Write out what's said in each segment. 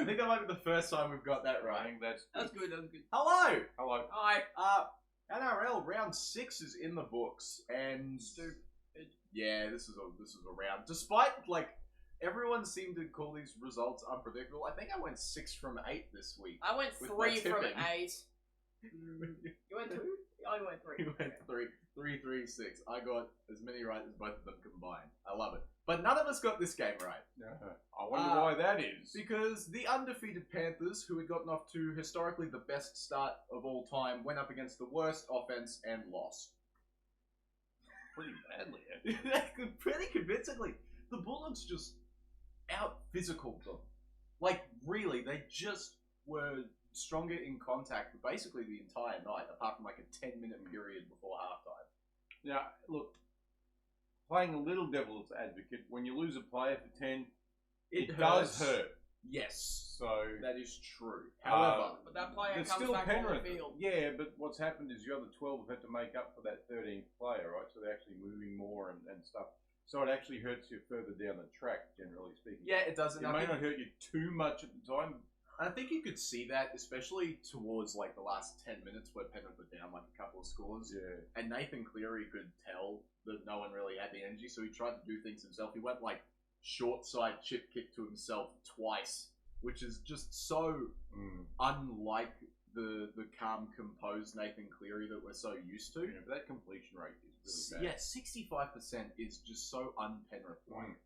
think that might be the first time we've got that I right. think that's good. Hello! Hello. Hi. NRL Round 6 is in the books, and... Stupid. Yeah, this is a round. Despite, like, everyone seemed to call these results unpredictable. I think I went 6 from 8 this week. I went With 3 my from tipping. 8. You went 2? I went 3. You went 3, 3, 6. I got as many right as both of them combined. I love it. But none of us got this game right. I wonder why that is. Because the undefeated Panthers, who had gotten off to historically the best start of all time, went up against the worst offense and lost. Pretty badly, actually. Pretty convincingly. The Bulldogs just out-physicaled them. Like, really, they just were stronger in contact for basically the entire night, apart from like a 10-minute period before halftime. Now, look, playing a little devil's advocate, when you lose a player for 10, it does hurt. Yes. So that is true. However, but that player there's comes still back Penrith. on the field. Yeah, but what's happened is the other 12 have had to make up for that 13th player, right? So they're actually moving more and stuff. So it actually hurts you further down the track, generally speaking. yeah, it doesn't. It may not hurt you too much at the time. I think you could see that, especially towards like the last 10 minutes where Penrith were down like a couple of scores. Yeah. And Nathan Cleary could tell that no one really had the energy, so he tried to do things himself. He went like short side chip kick to himself twice, which is just so unlike the calm, composed Nathan Cleary that we're so used to. Yeah, but that completion rate is really bad. Yeah, 65% is just so un-Penrith-like.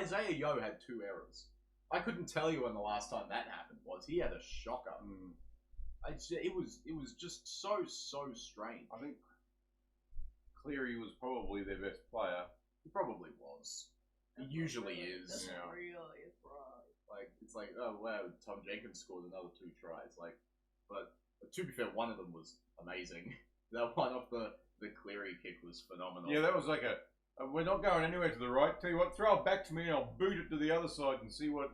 Isaiah Yeo had 2 errors. I couldn't tell you when the last time that happened was. He had a shocker. It was just so strange. I think Cleary was probably their best player. He probably was. He usually is. That's Yeah. really right. Like, it's like, oh wow, Tom Jenkins scored another 2 tries. Like, but to be fair, one of them was amazing. That one off the Cleary kick was phenomenal. Yeah, that was like we're not going anywhere to the right. Tell you what, throw it back to me and I'll boot it to the other side and see what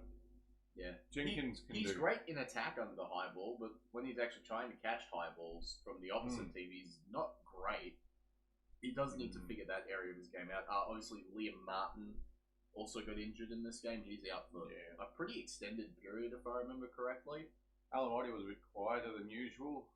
Jenkins can do. He's great in attack under the high ball, but when he's actually trying to catch high balls from the opposite team, he's not great. He does need to figure that area of his game out. Obviously, Liam Martin also got injured in this game. He's out for a pretty extended period, if I remember correctly. Alamoti was a bit quieter than usual.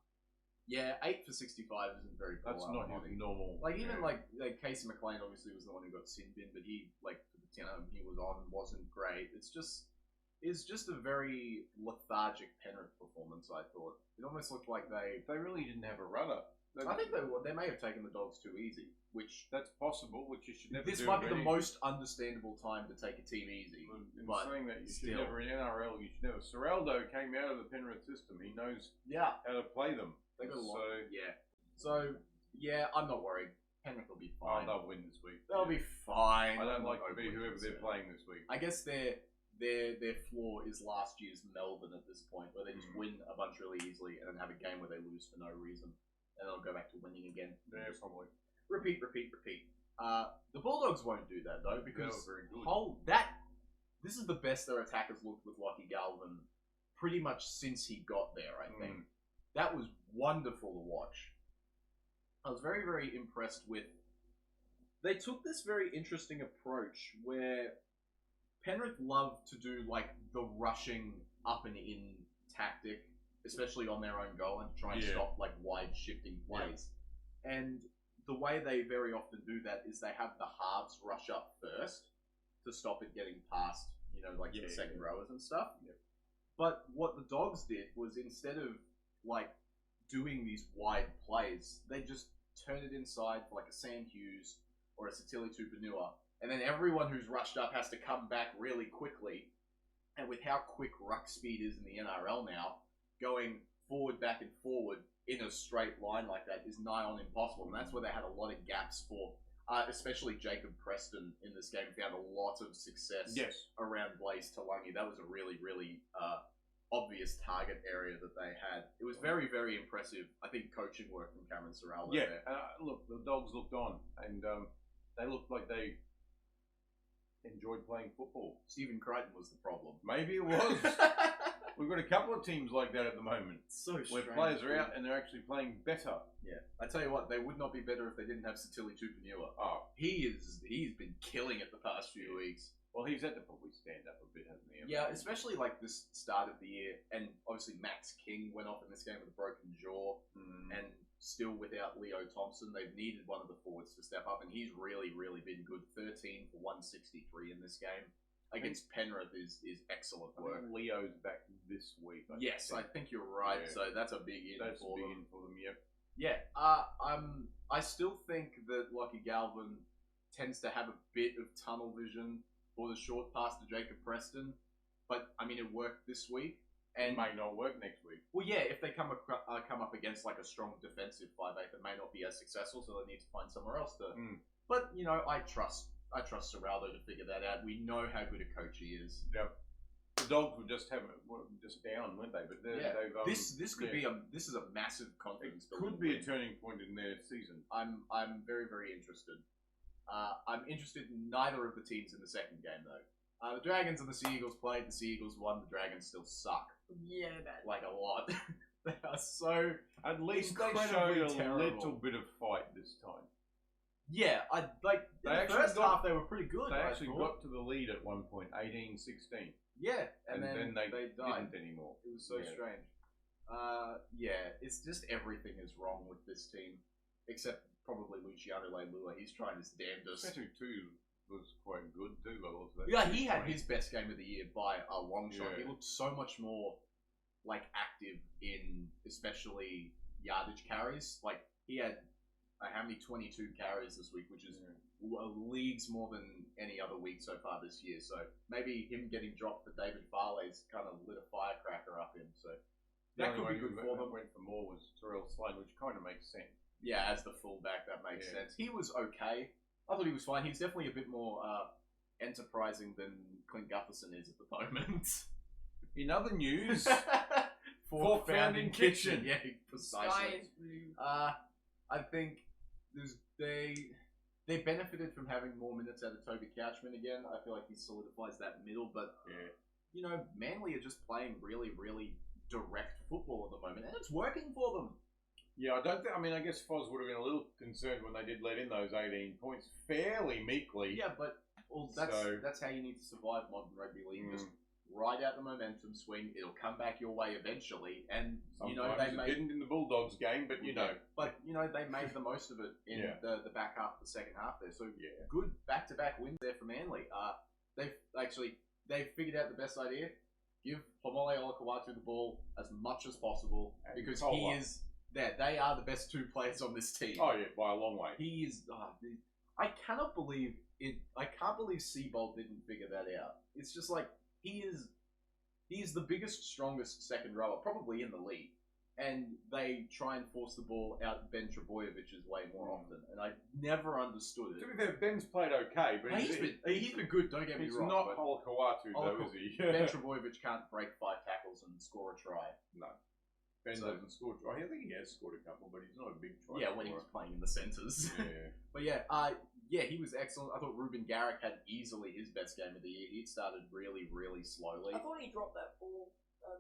Yeah, 8 for 65 isn't very poor. That's not his normal. Like, even like Casey McLean obviously was the one who got sin bin, but he, like, for the 10 he was on wasn't great. It's just a very lethargic Penrith performance, I thought. It almost looked like they really didn't have a runner. I think they may have taken the Dogs too easy, which... That's possible, which you should never do. This might be the most understandable time to take a team easy. In but saying that, you still. should never, in NRL, you should never... Seraldo came out of the Penrith system. He knows how to play them. They got a lot. So, I'm not worried. Penrith will be fine. They'll win this week. They'll be fine. I don't like to be whoever they're playing this week. I guess their flaw is last year's Melbourne at this point, where they just win a bunch really easily and then have a game where they lose for no reason. And they'll go back to winning again. Yeah, probably. Repeat. The Bulldogs won't do that, though, because very good. this is the best their attackers looked with Lockie Galvin pretty much since he got there, I think. That was wonderful to watch. I was very, very impressed with... They took this very interesting approach where Penrith love to do, like, the rushing up and in tactic, especially on their own goal, and try and stop, like, wide shifting plays. And the way they very often do that is they have the halves rush up first to stop it getting past, the second rowers and stuff. But what the Dogs did was, instead of, like, doing these wide plays, they just turn it inside for, like, a Sam Hughes or a Satili Tupanua, and then everyone who's rushed up has to come back really quickly. And with how quick ruck speed is in the NRL now, going forward, back and forward in a straight line like that is nigh on impossible. And that's where they had a lot of gaps for, especially Jacob Preston in this game found a lot of success around Blaze Talangi. That was a really, really obvious target area that they had. It was very, very impressive, I think, coaching work from Cameron Serraldo there. Look, the Dogs looked on, and they looked like they enjoyed playing football. Stephen Crichton was the problem. Maybe it was. We've got a couple of teams like that at the moment. So strange. Where players are out and they're actually playing better. Yeah. I tell you what, they would not be better if they didn't have Satili Tupanua. He's been killing it the past few weeks. Well, he's had to probably stand up a bit, hasn't he? Yeah, especially like this start of the year, and obviously Max King went off in this game with a broken jaw, and still without Leo Thompson, they've needed one of the forwards to step up, and he's really, really been good. 13 for 163 in this game against Penrith is excellent work. I think Leo's back this week. I think you're right. Yeah. So that's a big in That's for big them. in for them. Yep. Yeah, I still think that Lockie Galvin tends to have a bit of tunnel vision for the short pass to Jacob Preston, but I mean it worked this week, and It may not work next week. well, yeah, if they come up against like a strong defensive 5'8", it may not be as successful, so they need to find somewhere else to. But you know, I trust Serraldo to figure that out. We know how good a coach he is. Yep. The Dogs were just down, weren't they? But they've This could be this is a massive confidence. It could be a turning point in their season. I'm very, very interested. I'm interested in neither of the teams in the second game, though. The Dragons and the Sea Eagles played. The Sea Eagles won. The Dragons still suck. Yeah, bad. Like, a lot. They are so At least they incredibly showed a terrible. little bit of fight this time. Yeah, in the actually first half they were pretty good. They I actually thought. got to the lead at one point, 18-16. Yeah, and then they died. didn't anymore. It was so strange. Yeah, it's just everything is wrong with this team, except probably Luciano Leilua. He's trying his damnedest. Especially two was quite good too. By the looks of that. Yeah, he had his best game of the year by a long shot. Yeah. He looked so much more like active in especially yardage carries. Like he had how many 22 carries this week, which is leagues more than any other week so far this year. So maybe him getting dropped for David Farley's kind of lit a firecracker up him. So that could be good for them. Went for more was Terrell Sloan, which kind of makes sense. Yeah, as the fullback, that makes sense. He was okay. I thought he was fine. He's definitely a bit more enterprising than Clint Gutherson is at the moment. In other news, Fourth Founding Kitchen. Yeah, Sky precisely. is blue. I think they benefited from having more minutes out of Toby Couchman again. I feel like he solidifies that middle, but you know, Manly are just playing really, really direct football at the moment, and it's working for them. Yeah, I mean, I guess Foz would have been a little concerned when they did let in those 18 points fairly meekly. Yeah, but that's how you need to survive modern rugby league. Just ride out the momentum swing. It'll come back your way eventually, and Sometimes you know they didn't in the Bulldogs game, but you know. But you know they made the most of it in the back half of the second half there. So Yeah. good back-to-back wins there for Manly. They've figured out the best idea. Give Pomole Olakau'atu the ball as much as possible And because Tola. he is there. They are the best two players on this team. Oh yeah, by a long way. He is. I cannot believe it. I can't believe Seabold didn't figure that out. It's just like he is the biggest, strongest second rower probably in the league, and they try and force the ball out Ben Trebojevich's way more often, and I never understood To it. be fair, Ben's played okay, but He's been good. Don't get me he's wrong. not but Olakau'atu though, is he? Ben Trebojevic can't break 5 tackles and score a try. No. Ben So- doesn't score. I think he has scored a couple, but he's not a big try. Yeah, when he was playing in the centres. Yeah. But yeah, he was excellent. I thought Ruben Garrick had easily his best game of the year. He started really, really slowly. I thought he dropped that ball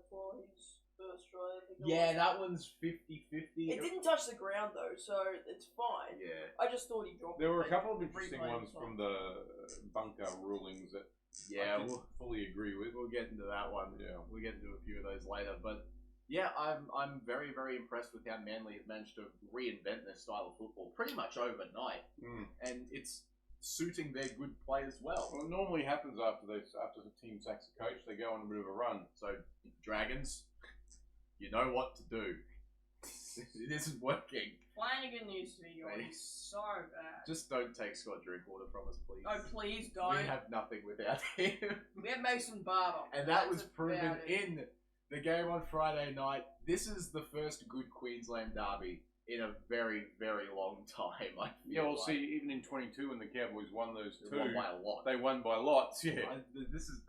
for his first try. I think Yeah, that one's 50-50. It didn't touch the ground though, so it's fine. Yeah. I just thought he dropped There it. were a couple of The interesting replay ones was from fine. the bunker rulings that Yeah, I didn't fully agree with. we'll get into that one. Yeah. We'll get into a few of those later. But yeah, I'm very, very impressed with how Manly have managed to reinvent their style of football pretty much overnight. And it's suiting their good play as well. Well, it normally happens after the team sacks a coach, they go on a bit of a run. So, Dragons, you know what to do. It isn't working. Flanagan needs to be going so bad. Just don't take Scott Drinkwater from us, please. Oh, please don't. We have nothing without him. We have Mason Barber. And that was That's proven about it. in the game on Friday night. This is the first good Queensland derby in a very, very long time. I feel Yeah, well, like. see, even in 22 when the Cowboys won those They two, won by a lot. they won by lots, yeah.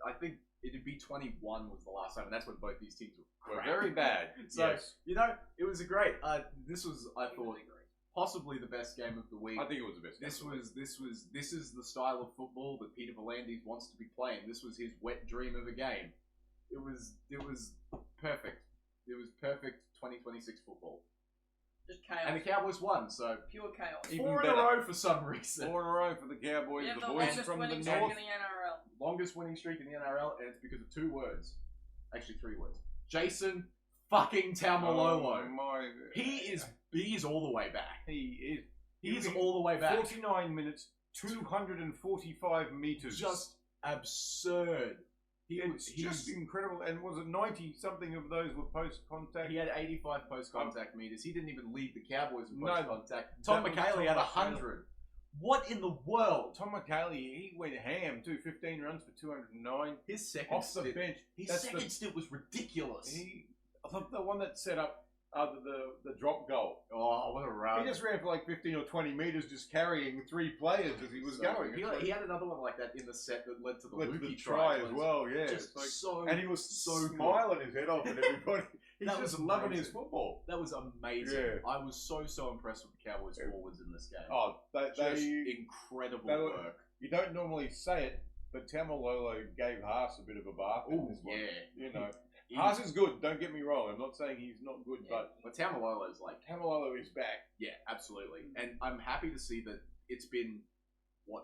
I think it'd be 21 was the last time, and that's when both these teams were Were crap. very bad, So, yes. you know, it was a great. This was, I He was thought, great. possibly the best game of the week. I think it was the best. This is the style of football that Peter V'landys wants to be playing. This was his wet dream of a game. It was perfect. It was perfect 2026 football. Just chaos. And the Cowboys won, so Pure chaos. Even 4 in better. a row for some reason. 4 in a row for the Cowboys, We have the the boys longest from the winning streak north. in the NRL. longest winning streak in the NRL, and it's because of 2 words. Actually, 3 words. Jason fucking Taumalolo. Oh my! He is all the way back. He is. He is all the way back. 49 minutes, 245 meters. Just absurd. It's just incredible. And was it 90 something of those were post contact? He had 85 post contact meters. He didn't even lead the Cowboys in No, post contact. Tom that was McHaley Tom had McHaley. 100. What in the world? Tom McHaley, he went ham too. 15 runs for 209 His second off the stint, bench. His That's second stint was ridiculous. I thought the one that set up the drop goal. Oh, what a run! He just ran for like 15 or 20 meters, just carrying 3 players as he was going. He had another one like that in the set that led to the Lukey try as well. Yeah, Just it's like, so and he was so smiling his head off at everybody. He's That just was loving amazing. his football. That was amazing. Yeah. I was so impressed with the Cowboys forwards in this game. Oh, Just they incredible they were- work. you don't normally say it, but Taumalolo gave Haas a bit of a bath in Oh this one. yeah, You know, He- Haas is good. Don't get me wrong. I'm not saying he's not good, but but Taumalolo's like, Taumalolo is back. yeah, absolutely. And I'm happy to see that it's been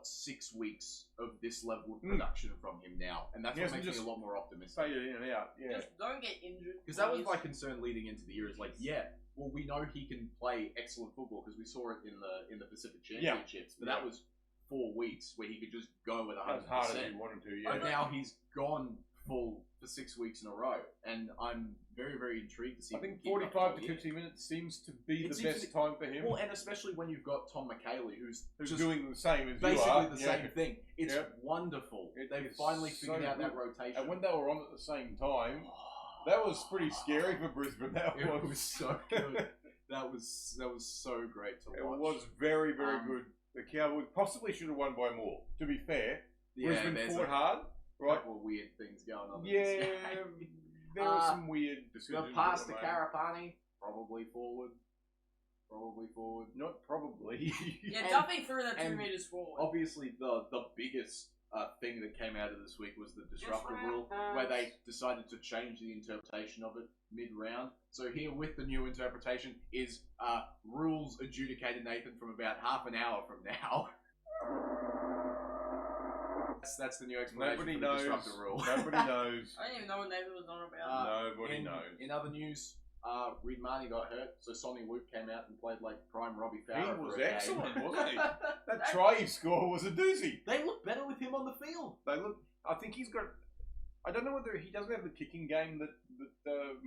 6 weeks of this level of production from him now, and that's He what hasn't makes me just a lot more optimistic. Faded in and out. Yeah. Just don't get injured. Because that was please. my concern leading into the year. Is like, yeah, well, we know he can play excellent football because we saw it in the Pacific Championships. But that was 4 weeks where he could just go at As hard as 100%. he wanted to. But Yeah. now he's gone full for 6 weeks in a row, and I'm very, very intrigued to see. I if he think can keep it up 45 to all year. 50 minutes seems to be It the seems to best be- time for him. Well, and especially when you've got Tom McHaley, who's Who's just doing the same as you basically are. the Yeah. same thing. It's Yep. wonderful. It They've is finally so figured out that good. rotation. And when they were on at the same time, that was pretty scary for Brisbane. That it was. was so good. That was so great to It watch. was very, very Um, good. The Cowboys possibly should have won by more. To be fair, Yeah, Brisbane there's fought a hard, right? couple of weird things going on. in Yeah, this game. there were some weird decisions. The pass to that were made. Karapani, probably forward. Not probably. Yeah, And- dumping through that 2 and meters forward. Obviously, the biggest thing that came out of this week was the Disruptor rule, where they decided to change the interpretation of it mid-round. So here, with the new interpretation, is rules adjudicated, Nathan, from about half an hour from now. That's the new explanation Nobody for the knows. Disruptor rule. Nobody knows. I didn't even know what Nathan was on about. Nobody knows. In other news, Reed Marnie got hurt, so Sonny Luke came out and played like prime Robbie Fowler. He was for a game. excellent, wasn't he? That try he scored was a doozy. They look better with him on the field. I think he's got. I don't know whether he doesn't have the kicking game that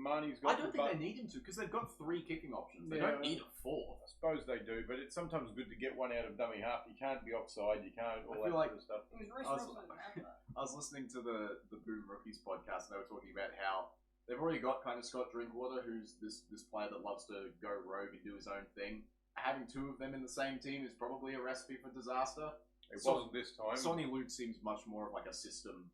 Marnie's got. I don't think but they need him to because they've got 3 kicking options. They Yeah. don't need a 4th. I suppose they do, but it's sometimes good to get one out of dummy half. You can't be offside. You can't all I feel that like- sort of stuff. It was Reece I was- Wilson that had that. I was listening to the Boom Rookies podcast, and they were talking about how they've already got kind of Scott Drinkwater, who's this player that loves to go rogue and do his own thing. Having 2 of them in the same team is probably a recipe for disaster. It So- wasn't this time. Sonny Luke seems much more of like a system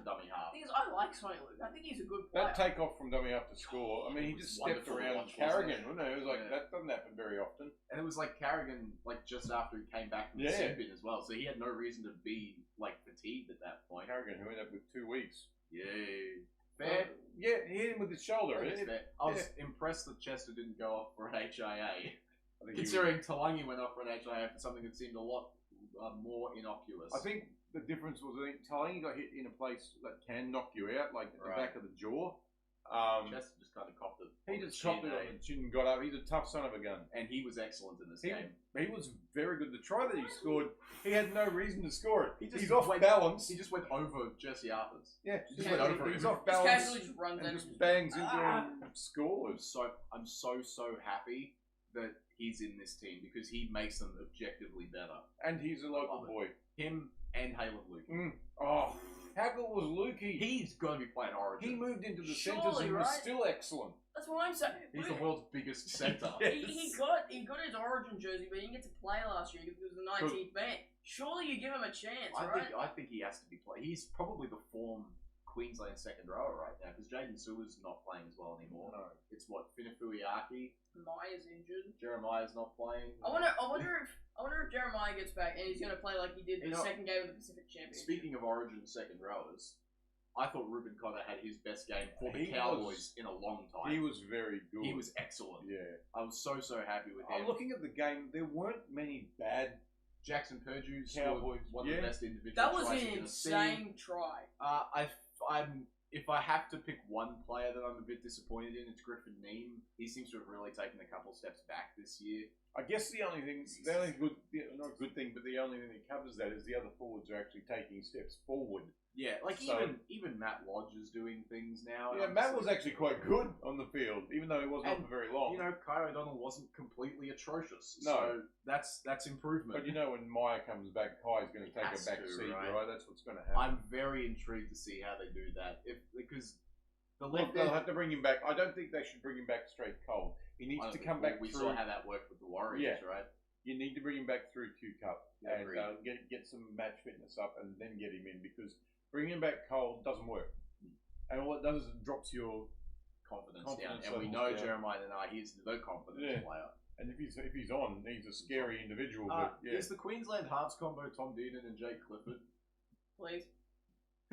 dummy half. The thing is, I like Sonny Luke. I think he's a good player. That takeoff from dummy half to score. I mean, he It was just stepped wonderful to around watch, wasn't Carrigan, it? wasn't it? It was like Yeah. that doesn't happen very often. And it was like Carrigan, like just after he came back from the Yeah. sin bin as well, so he had no reason to be like fatigued at that point. Carrigan, who ended up with 2 weeks. Yay. Fair. Yeah, he hit him with his shoulder. I think it's It- fair. I was impressed that Chester didn't go off for an HIA. I think he Considering Talangi went off for an HIA for something that seemed a lot more innocuous. I think the difference was I think Talangi got hit in a place that can knock you out, like at the Right. back of the jaw. Chester just kind of copped it. He on the just chopped chin, it on the chin and got up. He's a tough son of a gun. and he was excellent in this He, game. he was very good. The try that he scored, he had no reason to score it. He just He's off went- balance. He just went over Jesse Arthurs. Yeah, just went went over over it. He's him. off Just balance casually just runs in and just bangs into him and scores. I'm so happy that he's in this team because he makes them objectively better. And he's a local love it. boy. Him and Halen Luke. Oh, how good was Lukey? He's going to be playing Origin. He moved into the Surely, centres and was right? still excellent. That's what I'm saying. He's the Luke, world's biggest centre. Yeah. he got his Origin jersey, but he didn't get to play last year because he was the 19th man. Surely you give him a chance, right? I think he has to be playing. He's probably the form Queensland second rower right now because Jaden Sewer's not playing as well anymore. No. It's what Finafuiaki, Maya's injured. Jeremiah's not playing. I wonder if Jeremiah gets back and he's going to play like he did the You know, second game of the Pacific Championship. Speaking of Origin second rowers, I thought Ruben Cotter had his best game for the He Cowboys in a long time. He was very good. He was excellent. Yeah. I was so happy with him. Looking at the game, there weren't many bad Jackson Purdue Cowboys, scored one of the best individual That was tries an you're gonna see. insane try. If I have to pick one player that I'm a bit disappointed in, it's Griffin Neem. He seems to have really taken a couple steps back this year. I guess the only thing, not good thing, but the only thing that covers that is the other forwards are actually taking steps forward. Yeah, like So- even Matt Lodge is doing things now. and Yeah, I'm Matt just was like, actually quite good on the field, even though he wasn't on And, for very long. You know, Kai O'Donnell wasn't completely atrocious. No. So that's improvement. But you know, when Meyer comes back, Kai's going to take Has a back to, seat, right? right? That's what's going to happen. I'm very intrigued to see how they do that. Because the Well, left they'll edge, have to bring him back. I don't think they should bring him back straight cold. He needs to come back We through. saw how that worked with the Warriors, Yeah. right? You need to bring him back through Q-Cup Yeah, and agreed. get some match fitness up and then get him in, because bringing him back cold doesn't work. And all it does is it drops your Confidence Confidence down. And we levels know down. Jeremiah Nanai, he's the confidence Yeah. player. and if he's on, he's a scary individual. But yeah, Is the Queensland halves combo Tom Dearden and Jake Clifford? Please.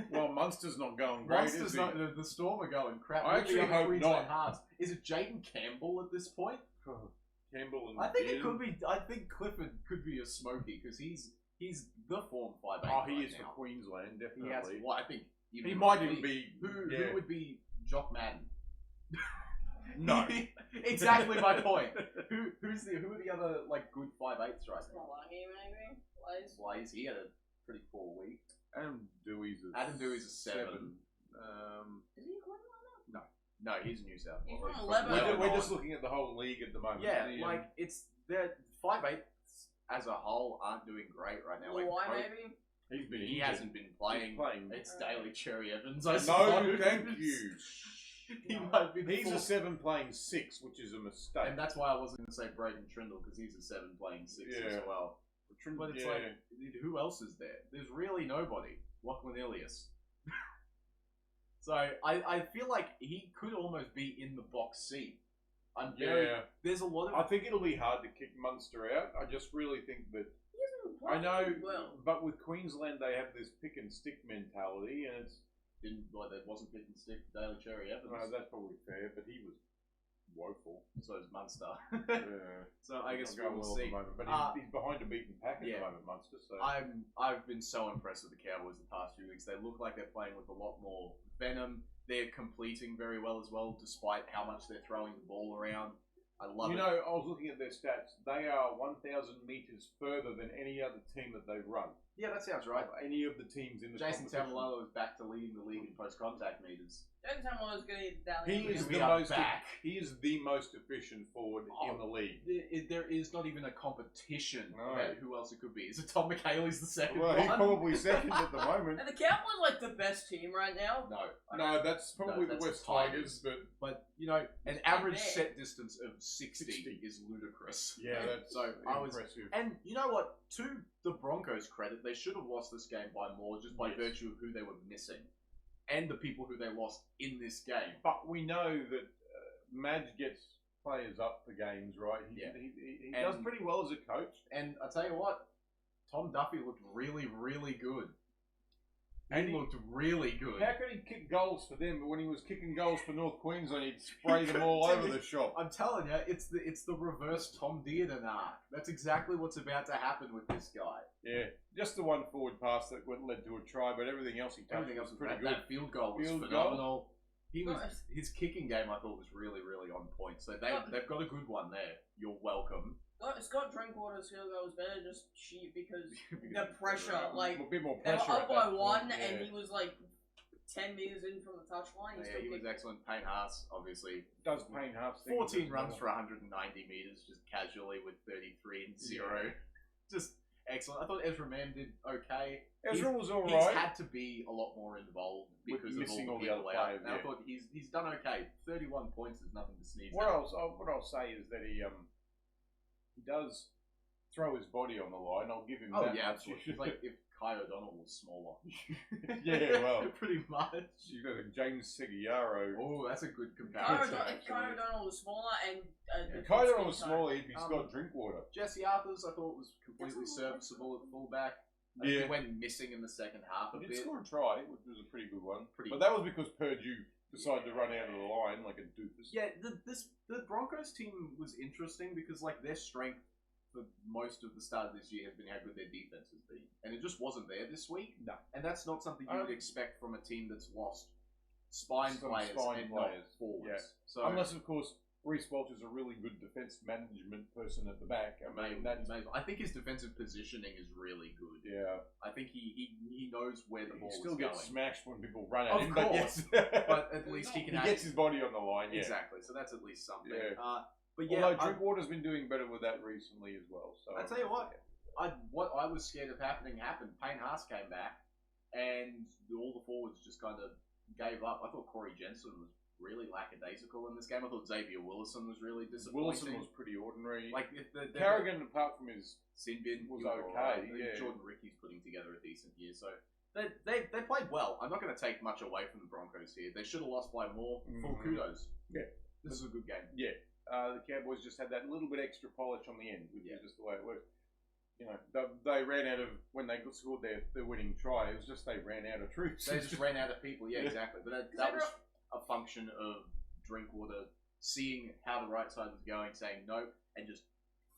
well, Munster's not going great. Monsters Is he? not, the Storm are going crap. I With the actually other hope Queensland not. halves. Is it Jaden Campbell at this point? Campbell and I think it Dearden. could be. I think Clifford could be a smoky because he's the form 5'8". Oh, he right is now. for Queensland, He definitely. has. Well, I think He might even league. be. Who yeah. would be Jock Madden? No. Exactly my point. Who are the other like good 5'8" right now? Maloney, maybe? Blaze? Blaze, he had a pretty poor week. Adam Dewey's a Adam Dewey's a 7. Is he a Queensland? No, he's New South He's Wales. from But Lebanon. We're just looking at the whole league at the moment. Yeah, The, like it's the 5'8" as a whole aren't doing great right now. Like Why, Pope, maybe? he's been he injured. hasn't been playing. He's playing. It's Daly Cherry Evans. I No, suppose. thank you. He might be the He's a fourth. 7 playing 6, which is a mistake. And that's why I wasn't going to say Braden Trindle because he's a 7 playing 6 as Yeah. well. But it's like, who else is there? There's really nobody. Lachlan Ilias. So I feel like he could almost be in the box seat. I'm very. Yeah. There's a lot of. I think it'll be hard to kick Munster out. I just really think that. He hasn't been I know, playing well. but with Queensland they have this pick and stick mentality, and it's There wasn't pick and stick for Daly Cherry Evans. that's probably fair, but he was woeful. So is Munster. Yeah. So I guess Not going we'll well at see. the moment, but he's behind a beaten pack at yeah. the moment, Munster. So I've been so impressed with the Cowboys the past few weeks. They look like they're playing with a lot more venom. They're completing very well as well, despite how much they're throwing the ball around. I love you it. know, I was looking at their stats. They are 1,000 meters further than any other team that they've run. Yeah, that sounds right. Any of the teams in the Jason competition. Tamalolo is back to leading the league in post-contact meters. Jason Tamalolo's going to get Daly. He is We the are most. back. He is the most efficient forward in the league. There is not even a competition No. about who else it could be. Is it Tom McHaley's the second Well, one? he's probably second at the moment. And the Cowboys like the best team right now. No. No, that's probably No, the that's West the Tigers, but But, you know, an It's average not set distance of 60 60. is ludicrous. yeah, that's So, impressive. And you know what? To the Broncos' credit, they should have lost this game by more just by Yes. virtue of who they were missing. And the people who they lost in this game. But we know that Madge gets players up for games, right? Yeah. He And- does pretty well as a coach. And I tell you what, Tom Duffy looked really, really good. And He he- looked really good. How could he kick goals for them, but when he was kicking goals for North Queensland, he'd spray them all over the shop? I'm telling you, it's the reverse Tom Dearden arc. That's exactly what's about to happen with this guy. Yeah, just the one forward pass that led to a try, but everything else he touched Everything else was was pretty great. good. That field goal was Field goal. phenomenal. He was Nice. his kicking game. I thought was really, really on point. So they've got a good one there. You're welcome. Scott Drinkwater's field goal was better just cheap because Because the pressure, like, A bit more they were pressure. up at by that one point, and yeah. he was like 10 meters in from the touchline. Yeah, he was excellent. Payne Haas, obviously, Does Payne Haas things 14 as runs well. for 190 meters, just casually with 33 and 0. Just excellent. I thought Ezra Mann did okay. Ezra was He's alright. had to be a lot more involved With because of missing all all the the people other out. players, And I yeah. thought he's done okay. 31 points is nothing to sneeze What at. I'll say is that he does throw his body on the line. I'll give him Oh that yeah, much. absolutely. It's like if Kai O'Donnell was smaller. Yeah, well. pretty much. You've got a James Seguiaro. Oh, that's a good If comparison. Kyle actually. O'Donnell was smaller and If Kyle O'Donnell was smaller, he'd be Scott Drinkwater. Jesse Arthurs, I thought was completely That's all right. serviceable at fullback. I think Yeah. he went missing in the second half a He did bit. score a try, which was a pretty good one. Pretty- But that was because Purdue decided to run out of the line like a doofus. Yeah, the Broncos team was interesting because like their strength for most of the start of this year has been how good their defense has been, and it just wasn't there this week. No. And that's not something you would expect from a team that's lost spine Some players spine and players. not forwards. Yeah. So Unless, of course, Reece Walter's a really good defense management person at the back. I mean, I think his defensive positioning is really good. yeah. I think he knows where the ball He is still going. gets smashed when people run at Of him. course. But, yes. But at least he can he gets his body on the line. Yeah. Exactly. So that's at least something. Yeah. But yeah, Although Drinkwater's been doing better with that recently as well. So I tell you what I was scared of happened. Payne Haas came back, and all the forwards just kind of gave up. I thought Corey Jensen was really lackadaisical in this game. I thought Xavier Willison was really disappointing. Wilson was pretty ordinary. Like Carrigan, apart from his sin bin, was he okay. alright. Yeah. Jordan Ricky's putting together a decent year, so they played well. I'm not going to take much away from the Broncos here. They should have lost by more. Full kudos. Yeah, this is a good game. Yeah, the Cowboys just had that little bit extra polish on the end, which is just the way it works. You know, they ran out of, when they scored their winning try, it was just they ran out of troops. They just ran out of people, yeah, exactly. But that was a function of Drinkwater seeing how the right side was going, saying no, and just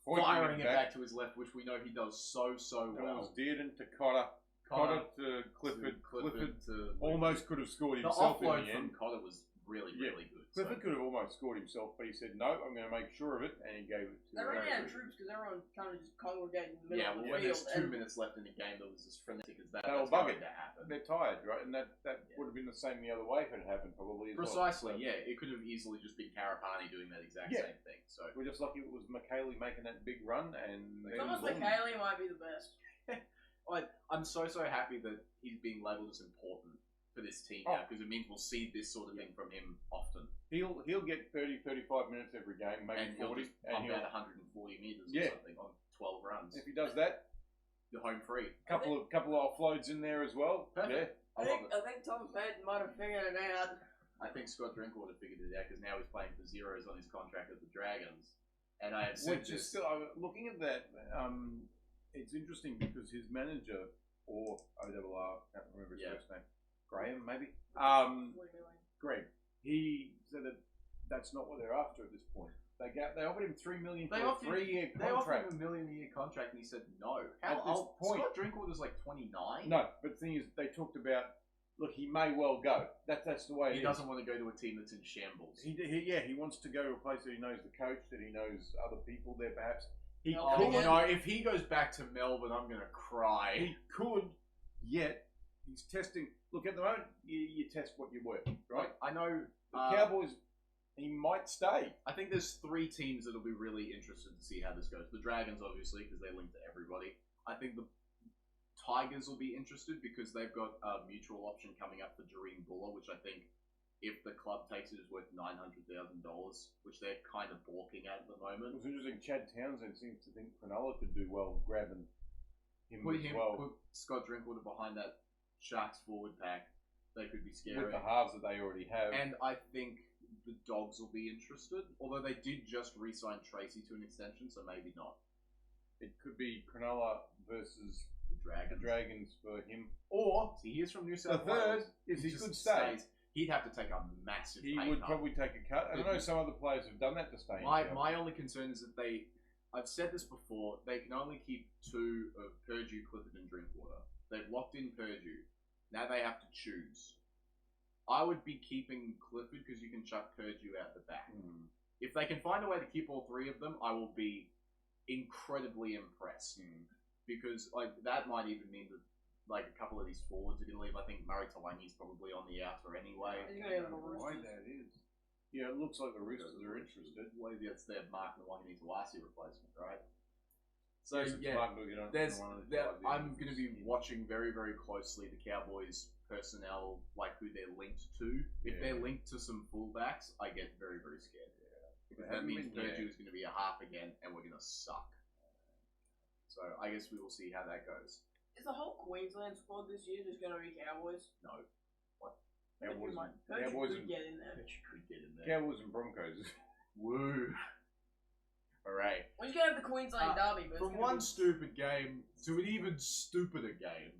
firing it back to his left, which we know he does so well. It was Dearden to Cotter to Clifford. Clifford to almost could have scored the himself offload in the end. from Cotter was really good. Clifford could have almost scored himself, but he said, no, I'm going to make sure of it, and he gave it to They ran out of troops because everyone kind of just congregated in the middle Yeah, of well, the when field. there's 2 minutes left in the game that was as frenetic as that, They'll that's bug going it. to happen. They're tired, right? And that would have been the same the other way if it happened, probably. As Precisely, well. yeah. It could have easily just been Karapani doing that exact same thing. So we're just lucky it was McKaylee making that big run, and It's almost like Haley might be the best. I'm so happy that he's being labelled as important for this team now, because it means we'll see this sort of thing from him often. He'll get 30, 35 minutes every game, maybe and 40, and he'll 140 meters or something on 12 runs. If he does that, you're home free. Couple of offloads in there as well. Perfect. Yeah. I think Tom Payton might have figured it out. I think Scott Drinkwater figured it out because now he's playing for zeros on his contract at the Dragons. And I have said Which is still, looking at that, it's interesting because his manager, or ORR, I can't remember his first name, Graham maybe? Greg. He said that that's not what they're after at this point. They offered him $3 million for a 3-year contract. They offered him $1 million a year contract, and he said no. At this point, Scott Drinkwater's like 29. No, but the thing is, they talked about, look, he may well go. That's the way he it is. doesn't want to go to a team that's in shambles. He wants to go to a place that he knows the coach, that he knows other people there. Perhaps he Oh could. no! If he goes back to Melbourne, I'm gonna cry. He could, yet he's testing. Look, at the moment, you test what you're worth, right? I know the Cowboys. He might stay. I think there's 3 teams that'll be really interested to see how this goes. The Dragons, obviously, because they link to everybody. I think the Tigers will be interested because they've got a mutual option coming up for Jareen Buller, which I think, if the club takes it, is worth $900,000, which they're kind of balking at the moment. It's interesting. Chad Townsend seems to think Cronulla could do well grabbing him Put Scott Drinkwater behind that Sharks forward pack. They could be scary. With the halves that they already have. And I think the Dogs will be interested, although they did just re-sign Tracy to an extension, so maybe not. It could be Cronulla versus the Dragons for him. Or, see, he's from New South Wales. The third is he could stay. He'd have to take a massive pay cut. He would probably take a cut. I don't know, some other players have done that to stay. My only concern is that I've said this before, they can only keep 2 of Purdue, Clifford, and Drinkwater. They've locked in Purdue. Now they have to choose. I would be keeping Clifford because you can chuck Purdue out the back. If they can find a way to keep all 3 of them, I will be incredibly impressed. Because that might even mean that a couple of these forwards are going to leave. I think Murray Talangi's probably on the outer anyway. Why that is? Yeah, it looks like the Roosters are interested. Well, that's their Mark Nawangini-Tawasi replacement, right? So yes, yeah, I'm going to be watching very, very closely the Cowboys personnel, who they're linked to. If they're linked to some fullbacks, I get very, very scared. Because that means Purdue is going to be a half again, and we're going to suck. So I guess we will see how that goes. Is the whole Queensland squad this year just going to be Cowboys? No. What? Cowboys could get in there. Cowboys and Broncos. Woo. Alright. We're just going to have the Queensland derby. But from one stupid game to an even stupider game,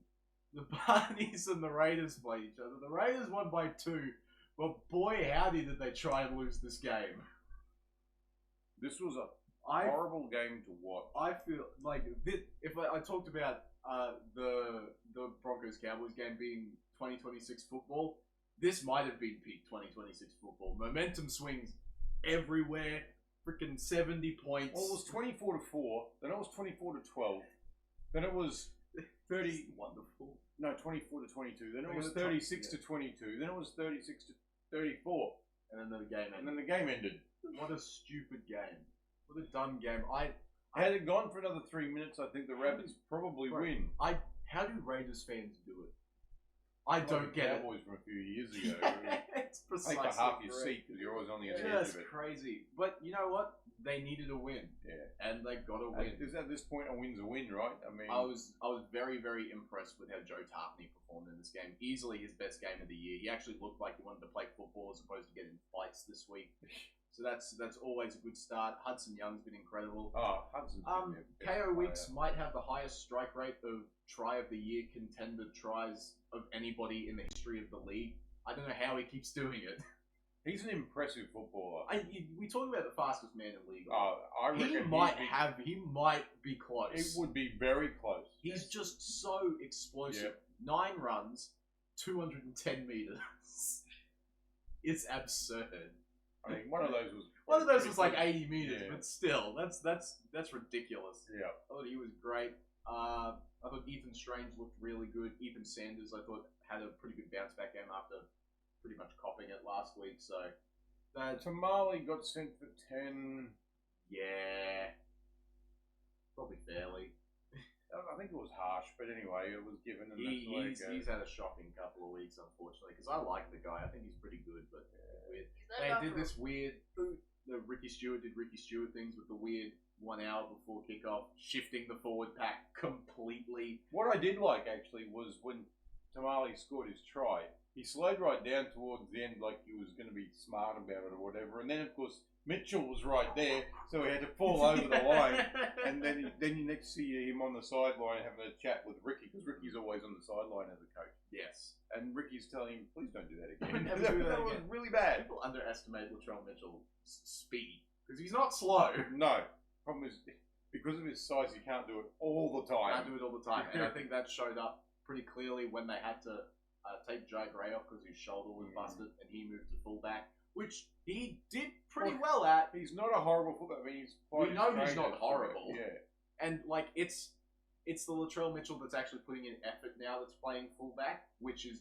the Barneys and the Raiders play each other. The Raiders won by 2, but boy howdy did they try and lose this game. This was a horrible game to watch. I feel like if I talked about the Broncos Cowboys game being 2026 football, this might have been peak 2026 football. Momentum swings everywhere. Freaking 70 points. Well, it was 24-4. Then it was 24-12. Then it was 30. Wonderful. No, 24-22. Then it was 36-22. Then it was 36-34. And then the game ended. And then the game ended. What a stupid game. What a dumb game. Had it gone for another 3 minutes, I think the Rabbits probably win. How do Raiders fans do it? I don't get it. Cowboys from a few years ago. It's precisely Take for half your correct. seat because you're always on the edge Just of it. crazy. But you know what? They needed a win. Yeah. And they got a win. At this point, a win's a win, right? I mean, I was very, very impressed with how Joe Tartney performed in this game. Easily his best game of the year. He actually looked like he wanted to play football as opposed to get in fights this week. So that's always a good start. Hudson Young's been incredible. Oh, Hudson's been their best KO Weeks player. might have the highest strike rate of try of the year contender tries of anybody in the history of the league. I don't know how he keeps doing it. He's an impressive footballer. We talk about the fastest man in the league. I reckon he might be close. It would be very close. He's just so explosive. Yep. 9 runs, 210 meters. It's absurd. I mean, one of those was like 80 meters, Yeah. but still, that's ridiculous. Yeah. I thought he was great. I thought Ethan Strange looked really good. Ethan Sanders, I thought, had a pretty good bounce back game after pretty much copping it last week. So, Tamale got sent for 10. Yeah, probably fairly. I think it was harsh, but anyway, it was given. And that's the way it goes. He's had a shocking couple of weeks, unfortunately, because I like the guy. I think he's pretty good, but weird. They did this weird. The Ricky Stewart did Ricky Stewart things with the weird 1 hour before kickoff, shifting the forward pack completely. What I did like actually was when Tamale scored his try, he slowed right down towards the end, like he was going to be smart about it or whatever. And then of course Mitchell was right there, so he had to fall over the line. And then you next see him on the sideline having a chat with Ricky, because Ricky's always on the sideline as a coach. Yes. And Ricky's telling him, please don't do that again. Never do that was again. really bad. People underestimate Latrell Mitchell's speed, because he's not slow. No. Problem is, because of his size, he can't do it all the time. Can't do it all the time. And I think that showed up pretty clearly when they had to take Jai Gray off because his shoulder was busted and he moved to fullback, which he did pretty well at. He's not a horrible fullback. I mean, we know he's not horrible. Yeah. And like it's the Latrell Mitchell that's actually putting in effort now that's playing fullback, which is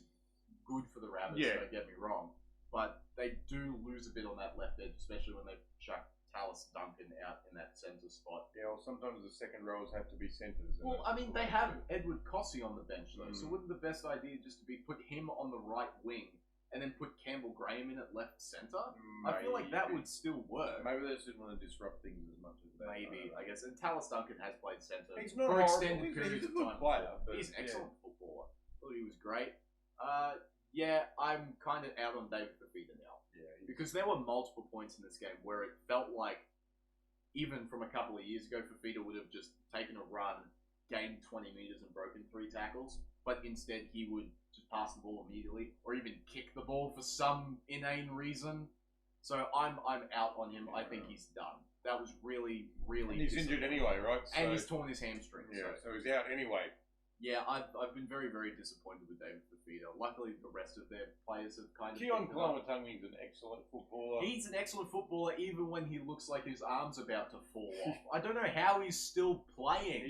good for the Rabbits, don't get me wrong. But they do lose a bit on that left edge, especially when they chuck Tallis Duncan out in that centre spot. Yeah, well, sometimes the second rows have to be centres. Well, I mean, they have Edward Cossey on the bench, though, so wouldn't the best idea just to be put him on the right wing and then put Campbell Graham in at left centre? I feel like that would still work. Maybe they just didn't want to disrupt things as much as that. Maybe, I guess. And Tallis Duncan has played centre He's not for horrible. extended periods of time. Player, He's an excellent footballer. Thought he was great. Yeah, I'm kind of out on David Fafita now. Yeah, because there were multiple points in this game where it felt like, even from a couple of years ago, Fafita would have just taken a run, gained 20 meters and broken 3 tackles, but instead he would just pass the ball immediately, or even kick the ball for some inane reason. So I'm out on him. I think he's done. That was really, really. And he's injured anyway, right? And he's torn his hamstring. Yeah, so he's out anyway. Yeah, I've been very, very disappointed with David Fafita. Luckily, the rest of their players have kind of... Keon Kalawatangi's an excellent footballer. He's an excellent footballer even when he looks like his arm's about to fall off. I don't know how he's still playing.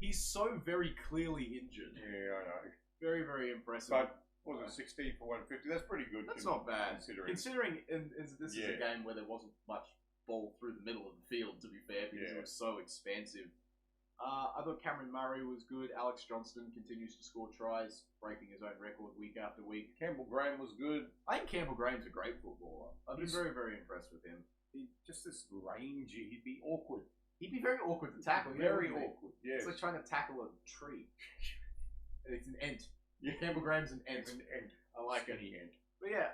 He's so very clearly injured. Yeah, I know. Very, very impressive. But, what was it, 16 for 150? That's pretty good. That's not bad. Considering this is a game where there wasn't much ball through the middle of the field, to be fair, because it was so expansive. I thought Cameron Murray was good. Alex Johnston continues to score tries, breaking his own record week after week. Campbell Graham was good. I think Campbell Graham's a great footballer. I've been very, very impressed with him. Just this rangy. He'd be awkward. He'd be very awkward to tackle. Very awkward. Yeah. It's like trying to tackle a tree. It's an ent. Yeah, Campbell Graham's an ent. I like it. But yeah,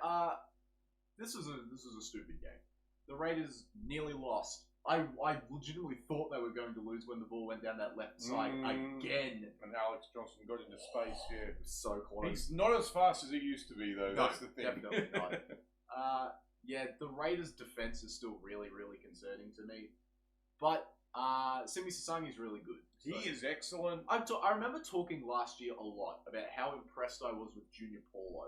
this was a stupid game. The Raiders nearly lost. I legitimately thought they were going to lose when the ball went down that left side again. And Alex Johnson got into space, It was so close. He's not as fast as he used to be, though. No, that's the thing. Definitely not. Yeah, the Raiders' defense is still really, really concerning to me. But Simi Sasangi is really good. He is excellent. I remember talking last year a lot about how impressed I was with Junior Paulo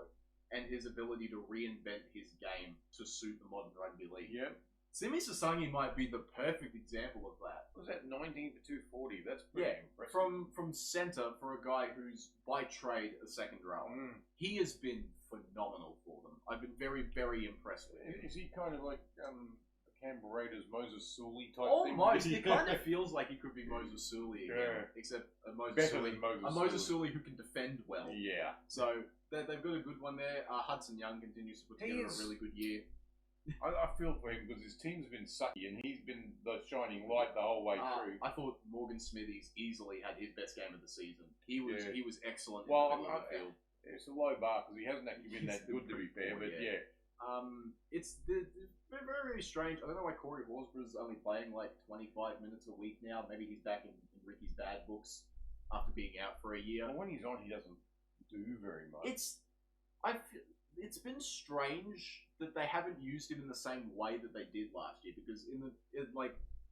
and his ability to reinvent his game to suit the modern rugby league. Yep. Simi Sasangi might be the perfect example of that. What was that 19 for 240? That's pretty impressive. From centre for a guy who's by trade a second rower. He has been phenomenal for them. I've been very, very impressed with him. Is he kind of like Canberra Raiders Moses Sully type thing? Almost. It kind of feels like he could be Moses Sully again, except a Moses Sully who can defend well. Yeah. So they've got a good one there. Hudson Young continues to put together a really good year. I feel for him because his team's been sucky and he's been the shining light the whole way through. I thought Morgan Smithies easily had his best game of the season. He was excellent in the middle of the field. It's a low bar because he hasn't actually been that good to be fair, but yeah. It's very, very strange. I don't know why Corey Horsburgh's only playing like 25 minutes a week now. Maybe he's back in Ricky's bad books after being out for a year. Well, when he's on, he doesn't do very much. It's been strange that they haven't used him in the same way that they did last year, because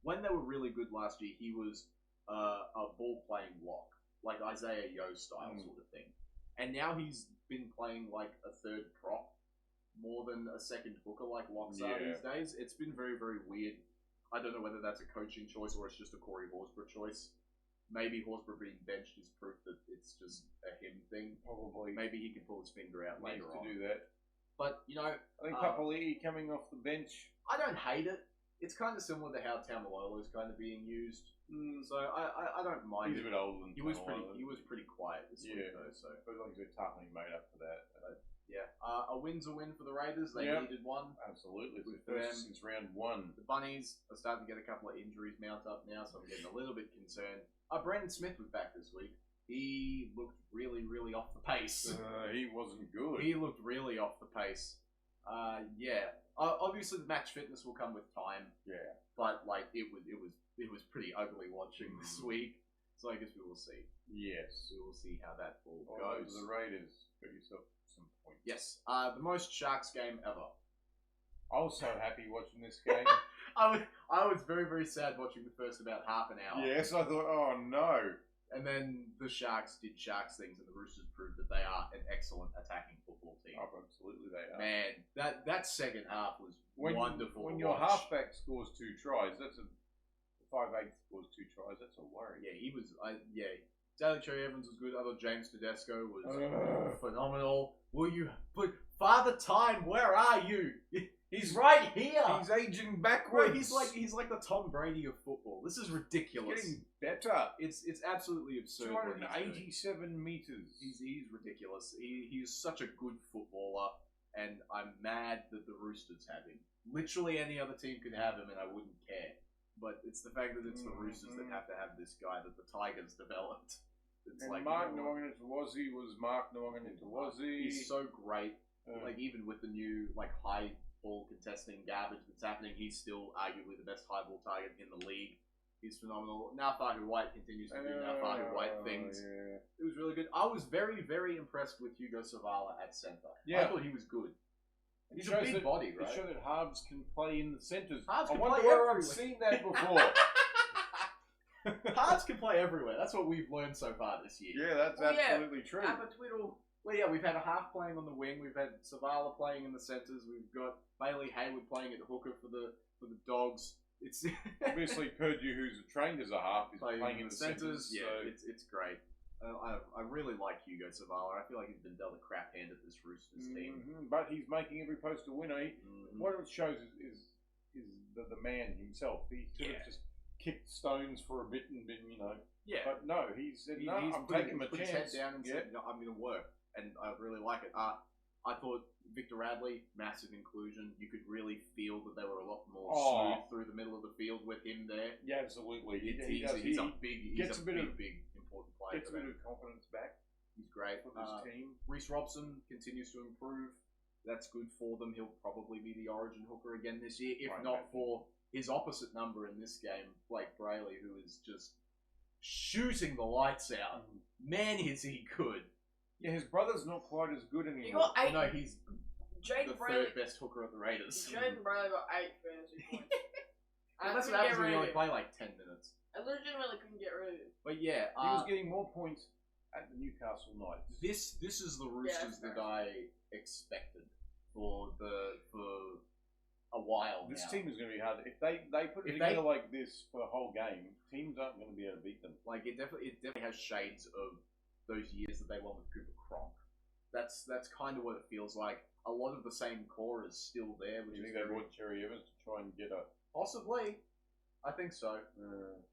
when they were really good last year, he was a ball playing lock, like Isaiah Yeo style sort of thing, and now he's been playing like a third prop more than a second hooker like locks are these days. It's been very, very weird. I don't know whether that's a coaching choice or it's just a Corey Horsburgh choice. Maybe Horsburgh being benched is proof that it's just a him thing. Probably. Maybe he can pull his finger out later on. To do that. But, I think Papali'i coming off the bench. I don't hate it. It's kind of similar to how Taumalolo is kind of being used. So I don't mind it. He's a bit older than He was pretty quiet this week, though. So. But like he's tough and he made up for that. Yeah. A win's a win for the Raiders. They needed one. Absolutely. Good for them. Since round one. The Bunnies are starting to get a couple of injuries mount up now, so I'm getting a little bit concerned. Brandon Smith was back this week. He looked really, really off the pace. He wasn't good. He looked really off the pace. Obviously the match fitness will come with time. Yeah. But it was pretty ugly watching this week. So I guess we will see. Yes. We will see how that all goes. The Raiders got yourself some points. Yes. The most Sharks game ever. I was so happy watching this game. I was very, very sad watching the first about half an hour. Yes, I thought, oh no. And then the Sharks did Sharks things, and the Roosters proved that they are an excellent attacking football team. Oh, absolutely they are. Man, that second half was wonderful. When your halfback scores 2 tries, that's a 5'8" scores 2 tries. That's a worry. Yeah, he was. Daly Cherry Evans was good. I thought James Tedesco was phenomenal. But Father Time, where are you? He's right here. He's aging backwards. Bro, he's like the Tom Brady of football. This is ridiculous. He's getting better. It's absolutely absurd. 287 meters. He's ridiculous. He is such a good footballer, and I'm mad that the Roosters have him. Literally any other team could have him, and I wouldn't care. But it's the fact that it's the Roosters that have to have this guy that the Tigers developed. It's and Mark Nwanganapuasi was Mark Nwanganapuasi. He's so great. Even with the new high ball contesting garbage that's happening, he's still arguably the best high ball target in the league. He's phenomenal. Nafahu White continues to do Nafahu White things. Yeah. It was really good. I was very, very impressed with Hugo Savala at centre. Yeah. I thought he was good. He's a big body, right? It showed that Harbs can play in the centres. I wonder where I've seen that before. Hards can play everywhere. That's what we've learned so far this year. Yeah, that's absolutely true. Well, yeah, we've had a half playing on the wing. We've had Savala playing in the centres. We've got Bailey Hayward playing at the hooker for the Dogs. It's obviously Purdue, who's trained as a half, is playing in the centres. Yeah, so. It's great. I really like Hugo Savala. I feel like he's been dealt a crap hand at this Roosters team. But he's making every post a winner. What it shows is the man himself. He sort of just kicked stones for a bit and been, Yeah. But no, he said, I'm taking my chance. His head down and said, no, I'm going to work. And I really like it. I thought Victor Radley, massive inclusion. You could really feel that they were a lot more smooth through the middle of the field with him there. Yeah, absolutely. He's a big important player. Gets a bit of confidence back. He's great for this team. Reece Robson continues to improve. That's good for them. He'll probably be the origin hooker again this year, if not for his opposite number in this game, Blake Brayley, who is just shooting the lights out. Man, is he good. Yeah, his brother's not quite as good anymore. No, he's the third best hooker at the Raiders. Jaden Brayley got 8 fantasy points. That's what happens when you only play like 10 minutes. I legitimately couldn't get rid of him. But yeah, he was getting more points at the Newcastle Knights. This is the Roosters that I expected for a while. This now. team is going to be hard. If they put it together like this for the whole game, teams aren't going to be able to beat them. Like it definitely has shades of those years that they won with Cooper Cronk. That's kind of what it feels like. A lot of the same core is still there. Which you think they brought Cherry Evans to try and get a... Possibly. I think so.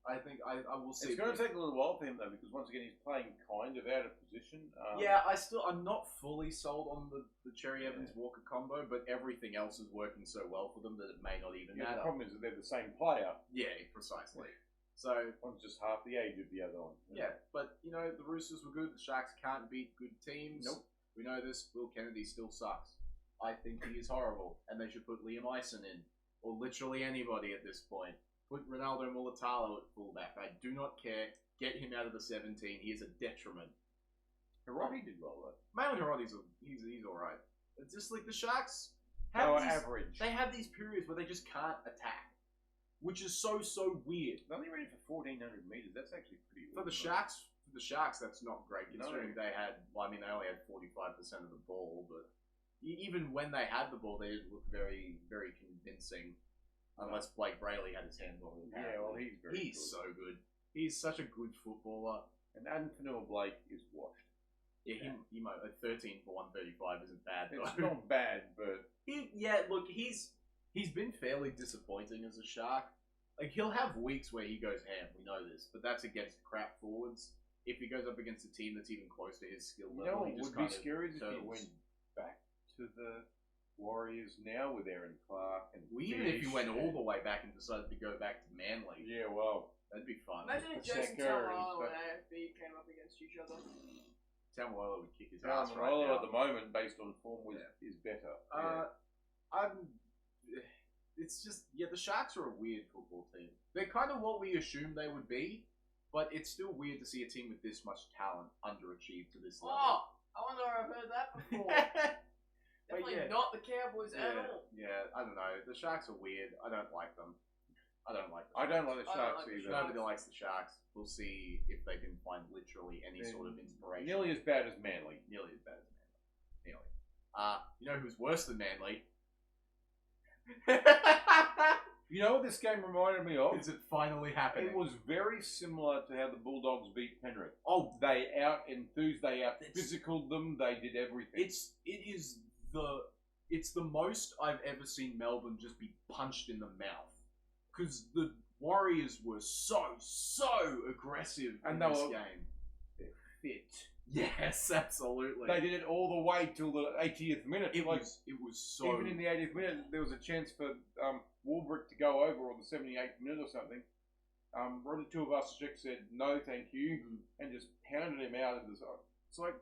I think I will see. It's going to take a little while for him though, because once again he's playing kind of out of position. I'm not fully sold on the Cherry Evans Walker combo, but everything else is working so well for them that it may not even matter. The problem is that they're the same player. Yeah, precisely. So one's just half the age of the other one. Yeah, but you know the Roosters were good. The Sharks can't beat good teams. Nope. We know this. Will Kennedy still sucks. I think he is horrible, and they should put Liam Eisen in, or literally anybody at this point. Put Ronaldo Mulatalo at fullback. I do not care. Get him out of the 17. He is a detriment. Hiroti did well though. Malin Hiroti's he's alright. It's just like the Sharks average. They have these periods where they just can't attack, which is so weird. They only ran for 1,400 meters. That's actually pretty good. For the Sharks, that's not great considering they had. Well, I mean, they only had 45% of the ball, but even when they had the ball, they didn't look very convincing. Unless Blake Brayley had his hands on it. Yeah, well, he's good. So good. He's such a good footballer. And Anthony Blake is washed. Yeah, he might 13 for 135 isn't bad though. It's not bad, but he's been fairly disappointing as a Shark. Like he'll have weeks where he goes ham. We know this, but that's against crap forwards. If he goes up against a team that's even close to his skill level, it would be scary if he went back to the Warriors now with Aaron Clark and even if he went all the way back and decided to go back to Manly. Yeah, well, that'd be fun. Imagine if Jason Tamalolo and AFB came up against each other. Tamalolo would kick his ass right now. now. At the moment, based on form, is better. It's just the Sharks are a weird football team. They're kind of what we assumed they would be, but it's still weird to see a team with this much talent underachieve to this level. Oh, I wonder where I've heard that before. Definitely not the Cowboys at all. Yeah, I don't know. The Sharks are weird. I don't like them. I don't like the Sharks either. Nobody likes the Sharks. We'll see if they can find literally any sort of inspiration. Nearly as bad as Manly. Nearly. You know who's worse than Manly? You know what this game reminded me of? Is it finally happening? It was very similar to how the Bulldogs beat Penrith. Oh, they out-enthused, they out-physicaled them, they did everything. It's the most I've ever seen Melbourne just be punched in the mouth. Because the Warriors were so aggressive in this game. They're fit. Yes, absolutely. They did it all the way till the 80th minute. It was so... Even in the 80th minute, there was a chance for Warbrick to go over, or the 78th minute or something. Roddy Tuivasa-Sheck said, no, thank you, and just pounded him out of the zone. It's like,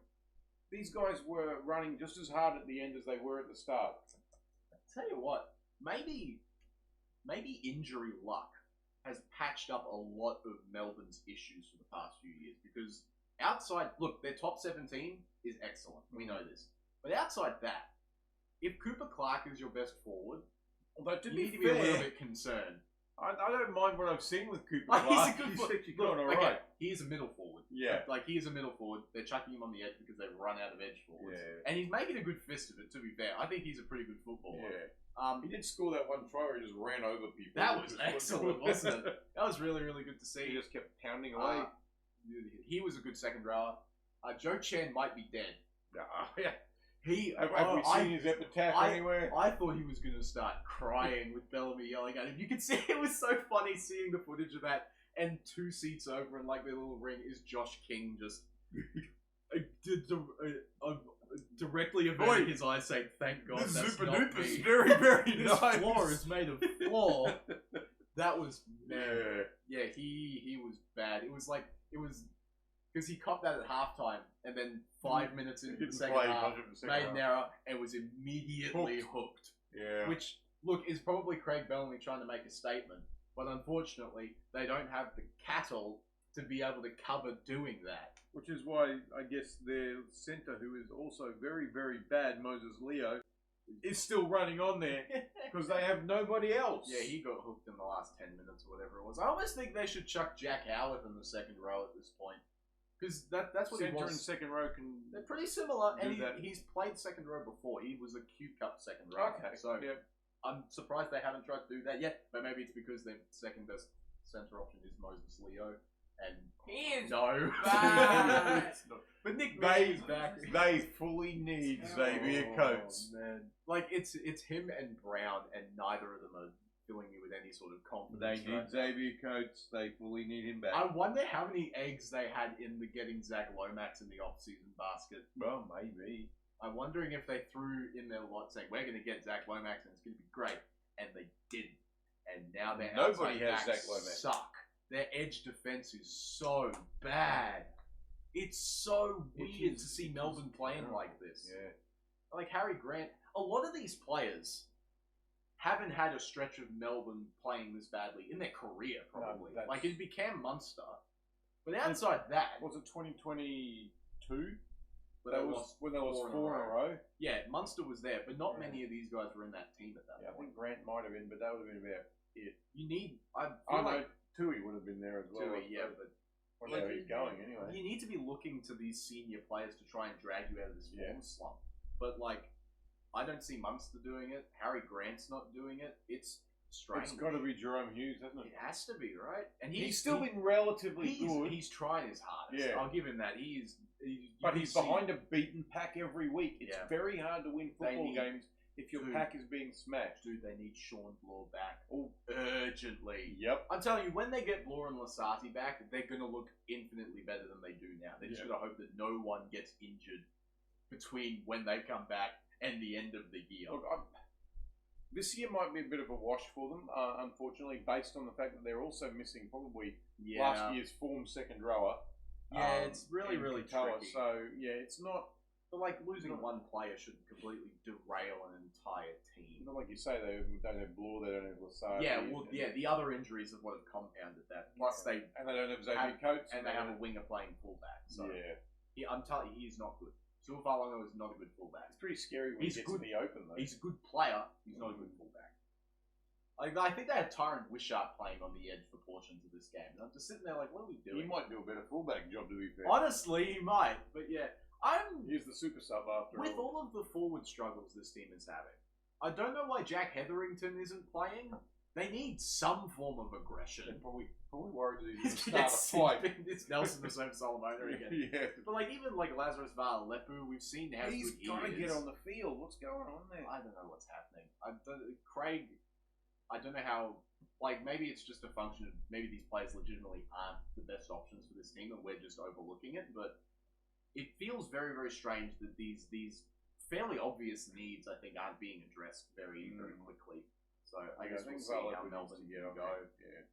these guys were running just as hard at the end as they were at the start. I'll tell you what, maybe injury luck has patched up a lot of Melbourne's issues for the past few years, because outside, look, their top 17 is excellent. We know this. But outside that, if Cooper Clark is your best forward, although you need to be a little bit concerned. I don't mind what I've seen with Cooper Clark. He's actually going all right. He is a middle forward. Yeah. He is a middle forward. They're chucking him on the edge because they've run out of edge forwards. Yeah. And he's making a good fist of it, to be fair. I think he's a pretty good footballer. Yeah. He did score that one try where he just ran over people. That was excellent, wasn't it? That was really, really good to see. He just kept pounding away. He was a good second rower. Joe Chan might be dead. Yeah. Have we seen his epitaph anywhere? I thought he was going to start crying with Bellamy yelling at him. You could see it was so funny seeing the footage of that. And 2 seats over in like their little ring is Josh King just directly averting his eyes, saying, "Thank God this that's super not duper me. is very, very This nice. floor is made of floor." That was he was bad. It was because he copped that at halftime, and then 5 minutes into the second half, made an error and was immediately hooked. Yeah. Which, look, is probably Craig Bellamy trying to make a statement, but unfortunately, they don't have the cattle to be able to cover doing that. Which is why, I guess, their centre, who is also very, very bad, Moses Leo, is still running on there because they have nobody else. Yeah, he got hooked in the last 10 minutes or whatever it was. I almost think they should chuck Jack Howard in the second row at this point. Because that's what Centre he was. and second row can. They're pretty similar, and do that. he's played second row before. He was a Q Cup second row. Okay, So yeah. I'm surprised they haven't tried to do that yet. But maybe it's because their second best centre option is Moses Leo. And He is no. bad. It's not. But Nick May's back. They fully need Xavier Coates. Man. Like, it's him and Brown, and neither of them are filling me with any sort of confidence. They need Xavier Coates. They fully need him back. I wonder how many eggs they had in the getting Zach Lomax in the off-season basket. Well, maybe. I'm wondering if they threw in their lot saying, we're going to get Zach Lomax and it's going to be great. And they didn't. And now their Nobody outside has backs Zach Lomax. suck. Their edge defense is so bad. It's so weird to see Melbourne playing like this. Yeah. Like Harry Grant, a lot of these players haven't had a stretch of Melbourne playing this badly in their career, probably. No, like, it became Munster. But outside that... Was it 2022? But That was when they lost 4 in a row. Yeah, Munster was there, but not Yeah. many of these guys were in that team at that Yeah, I point. think Grant might have been, but that would have been about it. You need... I Oh, feel no, like... Tui would have been there as well. Tui, yeah, but... When like, he's going, anyway. You need to be looking to these senior players to try and drag you out of this Yeah. form slump. But, like, I don't see Munster doing it. Harry Grant's not doing it. It's strange. It's got to be Jerome Hughes, hasn't It it? has to be, right? And He's still been relatively good. He's trying his hardest. Yeah. I'll give him that. But he's behind a beaten pack every week. It's Yeah. very hard to win They football need- games if your Dude. pack is being smashed. Dude, they need Sean Bloor back. Oh, Urgently. yep. I'm telling you, when they get Bloor and Lasati back, they're going to look infinitely better than they do now. They just Yeah. got to hope that no one gets injured between when they come back and the end of the year. Look, this year might be a bit of a wash for them, unfortunately, based on the fact that they're also missing probably last year's form second rower. Yeah, it's really, in really Katoa. tricky. So, yeah, it's not... But, like, losing one player should completely derail an entire team. Not like you say, they don't have Bloor, they don't have Lasati. Yeah, well, yeah, the other injuries are what have compounded that. Plus, And they don't have Xavier Coates. they have a winger playing fullback. So, Yeah. I'm telling you, he's not good. Su'Fa'alogo is not a good fullback. It's pretty scary when He's he gets good. in the open, though. He's a good player. He's not a good fullback. Like, I think they had Tyrant Wishart playing on the edge for portions of this game. And I'm just sitting there like, what are we doing? He might do a better fullback job, to be fair. Honestly, he might. But yeah, He's the super sub after with all. all of the forward struggles this team is having, I don't know why Jack Hetherington isn't playing. They need some form of aggression. They're probably worried that he's He's going to start a fight. It's Nelson versus Solomona again. Yeah. But like even like Lazarus Lepu, we've seen how He's good he got to is. get on the field. What's going on there? I don't know what's happening. Craig, I don't know how. Like maybe it's just a function of maybe these players legitimately aren't the best options for this team, and we're just overlooking it. But it feels very, very strange that these fairly obvious needs, I think, aren't being addressed very, very quickly. So I guess we'll see how Melbourne can go. Yeah.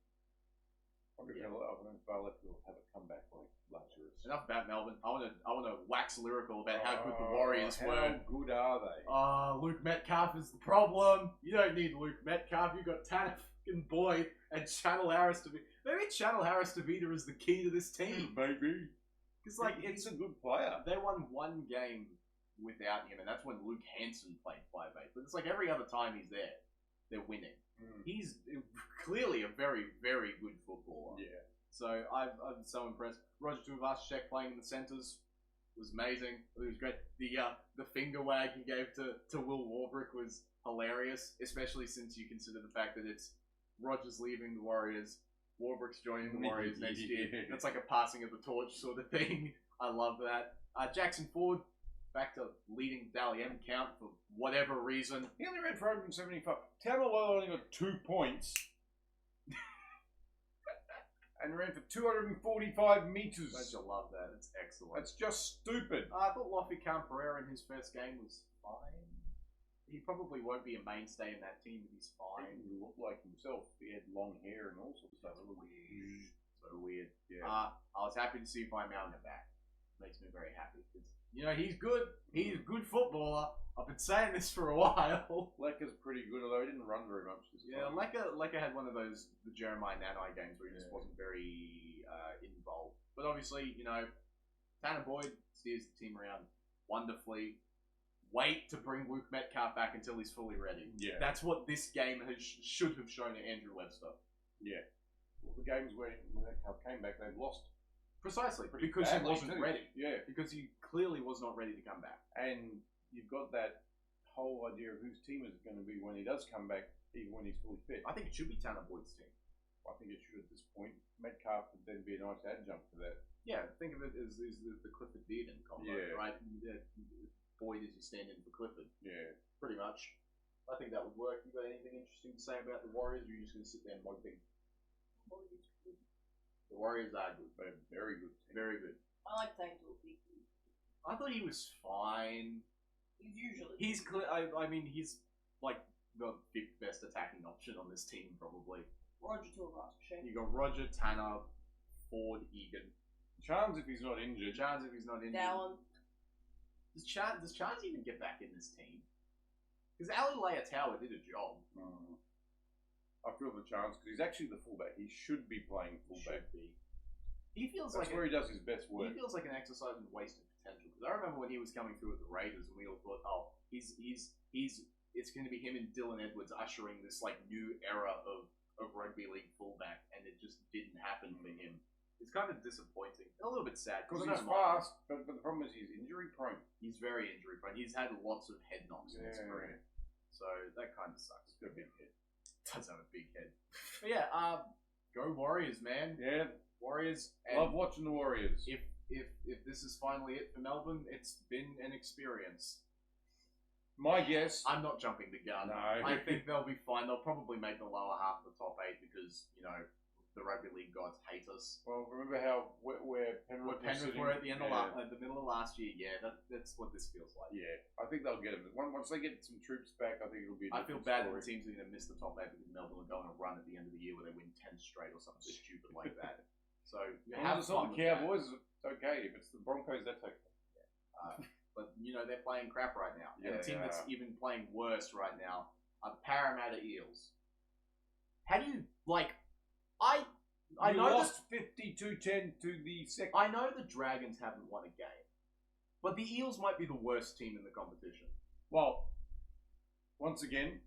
I wonder if Violet will have a comeback like Lazarus. Enough about Melbourne. I want to wax lyrical about how good the Warriors How were. good are they? Luke Metcalf is the problem. You don't need Luke Metcalf. You got Tanner fucking Boyd and Channel Harris to be. Maybe Channel Harris to Vita is the key to this team. Maybe. Because like He's a good player. they won one game without him, and that's when Luke Hanson played 5'8". But it's like every other time he's there, they're winning. He's clearly a very, very good footballer. Yeah. So I'm so impressed. Roger Tuivasa-Sheck playing in the centres was amazing. It was great. The finger wag he gave to Will Warbrick was hilarious, especially since you consider the fact that it's Rogers leaving the Warriors, Warbrick's joining the Warriors next year. That's like a passing of the torch sort of thing. I love that. Jackson Ford, back to leading Dally M count for whatever reason. He only ran for 175. Tamalolo only got 2 points. And ran for 245 metres. Don't you love that? It's excellent. That's just stupid. I thought Lofi Pereira in his first game was fine. He probably won't be a mainstay in that team, but he's fine. He looked like himself. He had long hair and all sorts of stuff. Weird. So weird. Yeah. I was happy to see Mountain back. Makes me very happy because he's good. He's a good footballer. I've been saying this for a while. Lecker's pretty good, although he didn't run very much this Yeah, time. Lecker had one of the Jeremiah Nanai games where he just wasn't very involved. But obviously, Tanner Boyd steers the team around wonderfully. wait to bring Luke Metcalf back until he's fully ready. Yeah. That's what this game should have shown to Andrew Webster. Yeah. Well, the games where Metcalf came back, they've lost. Precisely, because he wasn't ready. Yeah. Because he clearly was not ready to come back. And you've got that whole idea of whose team is it going to be when he does come back, even when he's fully fit. I think it should be Tanner Boyd's team. I think it should at this point. Metcalf would then be a nice adjunct to that. Yeah, think of it as the Clifford Bearden combo, right? Boyd is your stand-in for Clifford. Yeah. Pretty much. I think that would work. You got anything interesting to say about the Warriors, or are you just going to sit there moping? The Warriors are good. They're very good. Very good. I like Tank to a big. I thought he was fine. He's usually. He's clear. I mean, he's like the fifth best attacking option on this team, probably. Roger to a vast machine. You got Roger, Tanner, Ford, Egan. Chance if he's not injured. Chance if he's not injured. Dallin. Does Chance even get back in this team? Because Ali Tower did a job. I feel the Chance because he's actually the fullback. He should be playing fullback. He feels That's like where he does his best work. He feels like an exercise in wasted potential. Because I remember when he was coming through at the Raiders, and we all thought, oh, it's going to be him and Dylan Edwards ushering this like new era of rugby league fullback, and it just didn't happen for him. It's kind of disappointing, a little bit sad because he's fast, but the problem is he's injury prone. He's very injury prone. He's had lots of head knocks in his career, so that kind of sucks. He's got a big head. Does have a big head. But yeah, go Warriors, man. Yeah, Warriors. Love watching the Warriors. If this is finally it for Melbourne, it's been an experience. My guess. I'm not jumping the gun. No. I think they'll be fine. They'll probably make the lower half of the top 8 because, you know, the rugby league gods hate us. Well, remember how where Penrith were at the end of the middle of last year. Yeah, that's what this feels like. Yeah, I think they'll get it. Once they get some troops back, I think it'll be. I feel bad that the teams are going to miss the top 8 because Melbourne are going to run at the end of the year where they win 10 straight or something stupid like that. So have fun. The Cowboys, it's okay. If it's the Broncos, that's okay. Yeah. But, you know, they're playing crap right now. Yeah, and the team that's even playing worse right now are the Parramatta Eels. How do you, like, I know lost 52-10 to the second. I know the Dragons haven't won a game, but the Eels might be the worst team in the competition. Well, once again,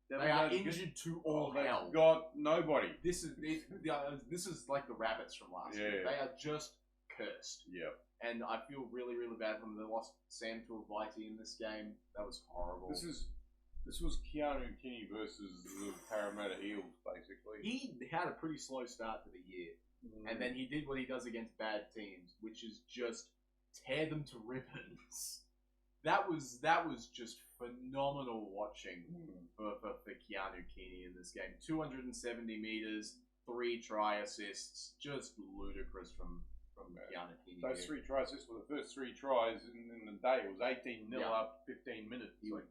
they are injured to all hell. Got nobody. This is like the Rabbits from last year. They are just cursed. Yeah. And I feel really, really bad for them. They lost Sam Tuivasa in this game. That was horrible. This was Keanu Kinney versus the Parramatta Eels, basically. He had a pretty slow start to the year. And then he did what he does against bad teams, which is just tear them to ribbons. That was just phenomenal watching for Keanu Kinney in this game. 270 meters, 3 try assists, just ludicrous from Keanu Kinney. Those 3 try assists were the first 3 tries in the day. It was 18-0 after 15 minutes. He was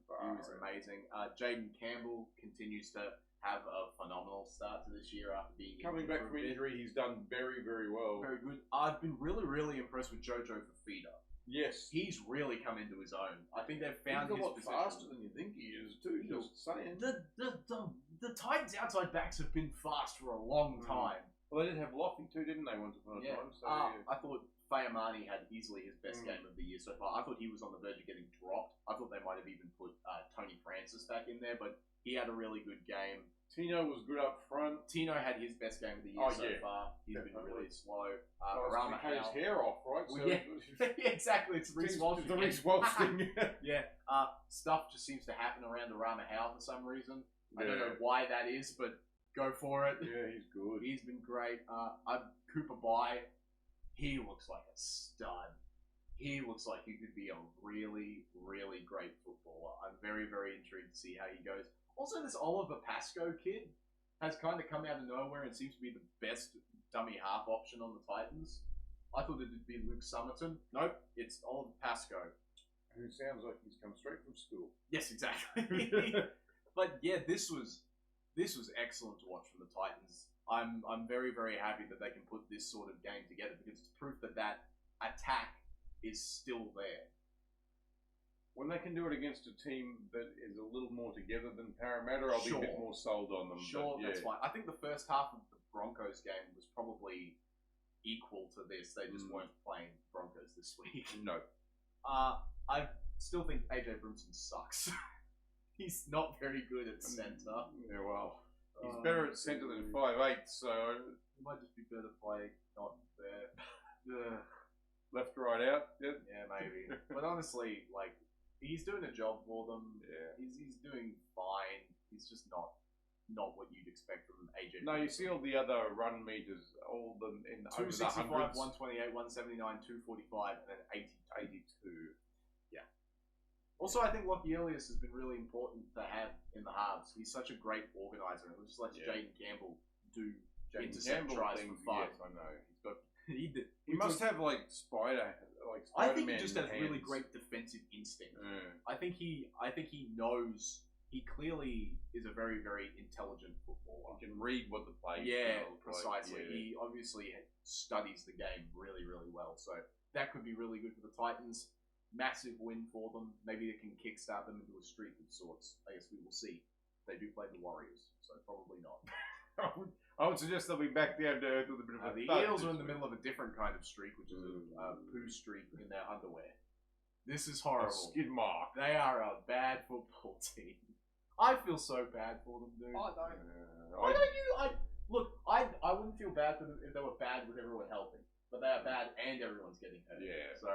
amazing. Jaden Campbell continues to have a phenomenal start to this year after being coming back from injury. He's done very, very well. Very good. I've been really, really impressed with Jojo Fafita. Yes, he's really come into his own. I think they've found he's a lot faster than you think he is too. Just saying. The Titans outside backs have been fast for a long time. Well, they did have Lofty too, didn't they? Once upon a time. So, I thought Fayamani had easily his best game of the year so far. I thought he was on the verge of getting dropped. I thought they might have even put Tony Francis back in there, but he had a really good game. Tino was good up front. Tino had his best game of the year so far. He's been really slow. He cut his hair off, right? Well, yeah, exactly. It's Reece Walsh. The Reece Walsh thing. Yeah. Stuff just seems to happen around Arama Howe for some reason. I don't know why that is, but go for it. Yeah, he's good. He's been great. Cooper Bai, he looks like a stud. He looks like he could be a really, really great footballer. I'm very, very intrigued to see how he goes. Also, this Oliver Pascoe kid has kind of come out of nowhere and seems to be the best dummy half option on the Titans. I thought it'd be Luke Summerton. Nope, it's Oliver Pascoe. Who sounds like he's come straight from school. Yes, exactly. But yeah, this was excellent to watch from the Titans. I'm very, very happy that they can put this sort of game together because it's proof that attack is still there. When they can do it against a team that is a little more together than Parramatta, I'll be a bit more sold on them. Sure, that's fine. I think the first half of the Broncos game was probably equal to this. They just weren't playing Broncos this week. No. still think AJ Brimson sucks. He's not very good at centre. Yeah, well, he's better at centre than 5'8", so he might just be better playing not there. Left, right, out. Yep. Yeah, maybe. But honestly, like, he's doing a job for them. Yeah. He's doing fine. He's just not what you'd expect from AJ. No, you see all the other run meters, all them in over the 265, hundreds. 128, 179, 245, and then 82. Yeah. Also, I think Lockie Elias has been really important to have in the halves. He's such a great organizer. It just lets Jaden Campbell do intercept tries for fun. Yes, I know. He's got. He must have like Spider. I think he just has really great defensive instinct. I think he knows. He clearly is a very, very intelligent footballer. He can read what the play is. Yeah, precisely. Yeah. He obviously studies the game really, really well. So that could be really good for the Titans. Massive win for them. Maybe it can kickstart them into a streak of sorts. I guess we will see. They do play the Warriors, so probably not. I would suggest they'll be back down to earth with a bit of a the thud. Eels are in the middle of a different kind of streak, which is a poo streak in their underwear. This is horrible. A skid mark. They are a bad football team. I feel so bad for them, dude. I don't. Why don't you? I wouldn't feel bad for them if they were bad with everyone helping, but they are bad and everyone's getting hurt. Yeah. So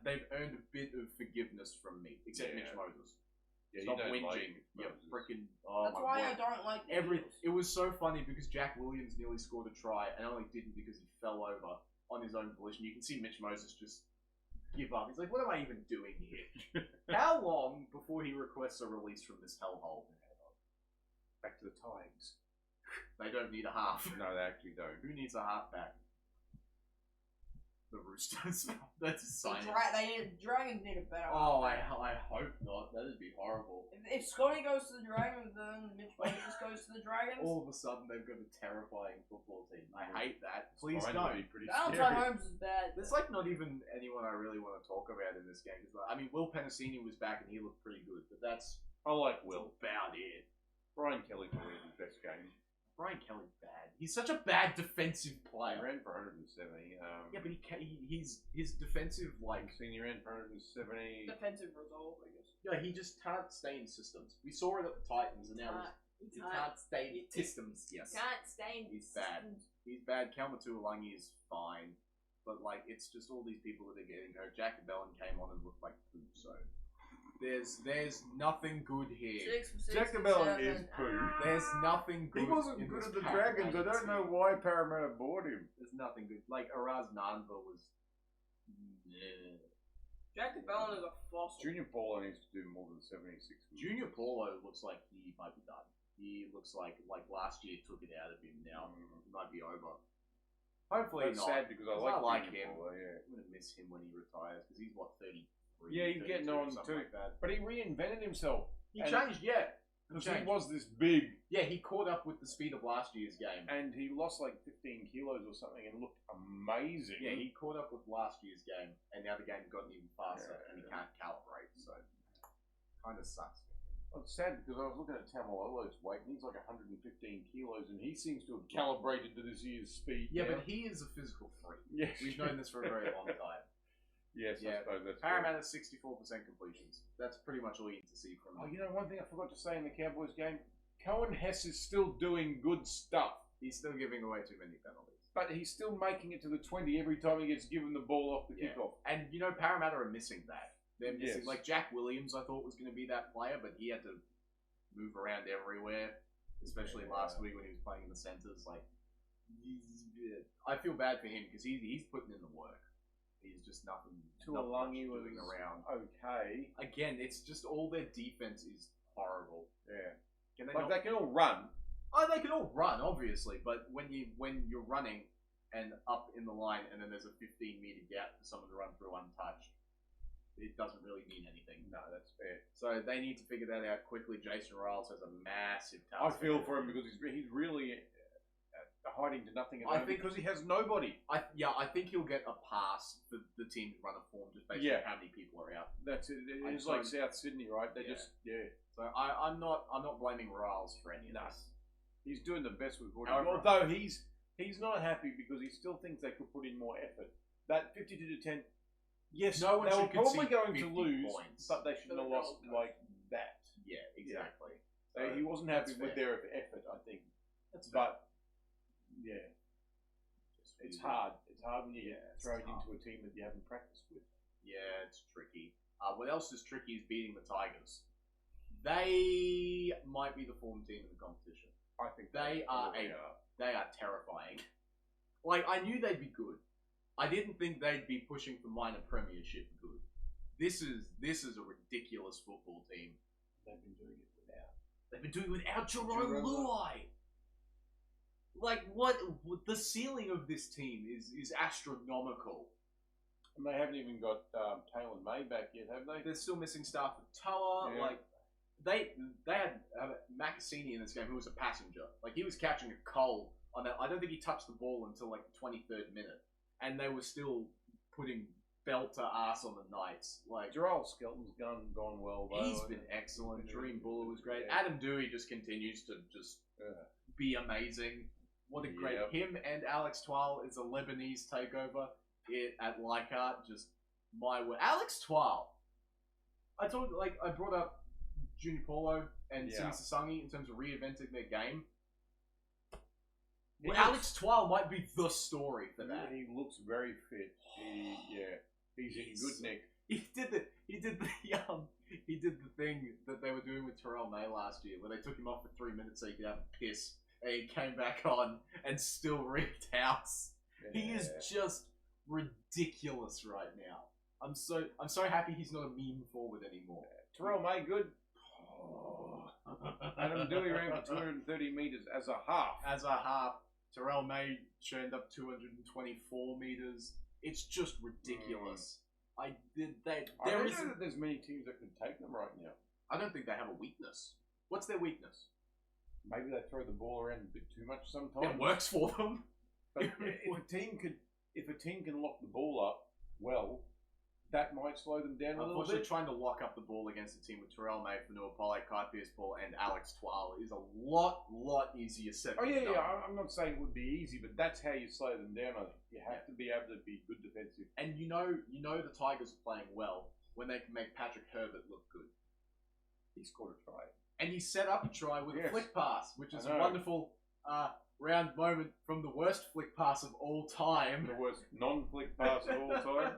they've earned a bit of forgiveness from me, except Mitch Moses. Yeah, Stop you don't whinging. like You freaking. That's why I don't like It was so funny because Jack Williams nearly scored a try and only didn't because he fell over on his own volition. You can see Mitch Moses just give up. He's like, what am I even doing here? How long before he requests a release from this hellhole? Back to the Tigers. They don't need a half. No, they actually don't. Who needs a half back? The Roosters. That's a sign. Dragons need a better. Oh, I hope not. That'd be horrible. If Scotty goes to the Dragons, then Mitch Moses goes to the Dragons. All of a sudden, they've got a terrifying football team. I hate that. Please It's don't. be pretty Valentine scary. Holmes is bad. There's like not even anyone I really want to talk about in this game. I mean, Will Penasini was back and he looked pretty good, but that's I like Will. about it. Brian Kelly probably had his best game. Brian Kelly's bad. He's such a bad defensive He player. ran for 170. Yeah, but he's his defensive like. Senior ran for 170. Defensive resolve, I guess. Yeah, he just can't stay in systems. We saw it at the Titans, and now he can't stay in systems. Yes, Can't stay in he's bad. He's bad. Kalmatu-Alangi is fine, but like it's just all these people that are getting hurt. Jack Bellin came on and looked like poo. So there's nothing good here. 6 for 6. Jack Bellin is poo. There's nothing good. He wasn't in good this at the Dragons. I Parramatta don't know team. why Parramatta bought him. There's nothing good. Like Araz Nanva was. Jack Bellin is a fossil. Junior Paulo needs to do more than 76. Junior Paulo looks like he might be done. He looks like last year took it out of him. Now it might be over. Hopefully That's not. sad because I like him. Paulo, yeah. I'm gonna miss him when he retires because he's what 33. Yeah, he's getting 32, on something too. like that. But he reinvented himself. He And- changed, yeah. Because he was this big, Yeah, he caught up with the speed of last year's game. and he lost like 15 kilos or something and looked amazing. Yeah, he caught up with last year's game, and now the game's gotten even faster, Yeah. and he can't calibrate. So, kind of sucks. Well, it's sad because I was looking at Tamalolo's weight, and he's like 115 kilos, and he seems to have calibrated to this year's speed. Yeah, now. but he is a physical freak. Yes. We've known this for a very long time. Yes, Yeah. I suppose that's Parramatta 64% completions. That's pretty much all you need to see from good. Oh, him. you know, one thing I forgot to say in the Cowboys game, Cohen Hess is still doing good stuff, He's still giving away too many penalties. but he's still making it to the 20 every time he gets given the ball off the Yeah. kickoff. And, you know, Parramatta are missing that. They're missing, Yes. like, Jack Williams, I thought was going to be that player, but he had to move around everywhere, especially Yeah. last week when he was playing in the centres. Like, I feel bad for him because he's putting in the work. He's just nothing Tuolangi was doing around. okay. Again, it's just all their defense is horrible. Yeah. Can they Like, not? they can all run. Oh, they can all run, obviously, but when you're running and up in the line, and then there's a 15-meter gap for someone to run through untouched, it doesn't really mean anything. No, that's fair. So they need to figure that out quickly. Jason Riles has a massive task. I feel for him because he's really hiding to nothing at the I moment think- because he has nobody. I think he'll get a pass for the team to run a form just based Yeah. on how many people are out. That's it. I It's like don't- South Sydney, right? They Yeah. just So I'm not blaming Riles for any of No. this. he's doing the best with what However- although he's not happy because he still thinks they could put in more effort. That 52-10, Yes, No one they were should probably concede going to 50 lose, points. but they shouldn't have lost like that. Yeah, exactly. He wasn't that's happy with fair. their effort, I think. That's fair. But yeah, it's hard. It's hard when you get it's thrown tough. into a team that you haven't practiced with. Yeah, it's tricky. What else is tricky is beating the Tigers. They might be the form team in the competition. I think They are terrifying. Like, I knew they'd be good. I didn't think they'd be pushing for minor premiership good. This is a ridiculous football team. They've been doing it without. They've been doing it without Jerome Luai. Like, what? The ceiling of this team is astronomical. And they haven't even got Taylor May back yet, have they? They're still missing Stafford Toa. Yeah. Like, they had Macassini in this game, who was a passenger. Like, he was catching a cold on that. I don't think he touched the ball until like the 23rd minute, and they were still putting belter ass on the Knights. Like, Gerald Skelton's gone well though. he's been excellent. Dream Buller was great. Yeah. Adam Dewey just continues to just be amazing. What a great him and Alex Twal is a Lebanese takeover at Leichhardt. Just my word, Alex Twal. I brought up Junior Paulo and Simi Sasangi in terms of reinventing their game. Well, Alex Twal might be the story for that. He looks very fit. He's in good nick. He did the thing that they were doing with Terrell May last year, where they took him off for 3 minutes so he could have a piss, and he came back on and still wreaked house. Yeah. He is just ridiculous right now. I'm so happy he's not a meme forward anymore. Terrell May good. Adam Dewey ran for 230 metres as a half. As a half, Terrell May churned up 224 metres. It's just ridiculous. I don't know that there's many teams that could take them right now. I don't think they have a weakness. What's their weakness? Maybe they throw the ball around a bit too much sometimes. It works for them. But if a team can lock the ball up well, that might slow them down a little Unfortunately, bit. trying to lock up the ball against a team with Terrell May, Fanua Pole, Kai Pierce-Paul, and Alex Twal is a lot easier said than done. I'm not saying it would be easy, but that's how you slow them down. I think you have to be able to be good defensive. And you know the Tigers are playing well when they can make Patrick Herbert look good. He scored a try. And he set up a try with a flick pass, which is a know. wonderful round moment from the worst flick pass of all time. The worst non-flick pass of all time.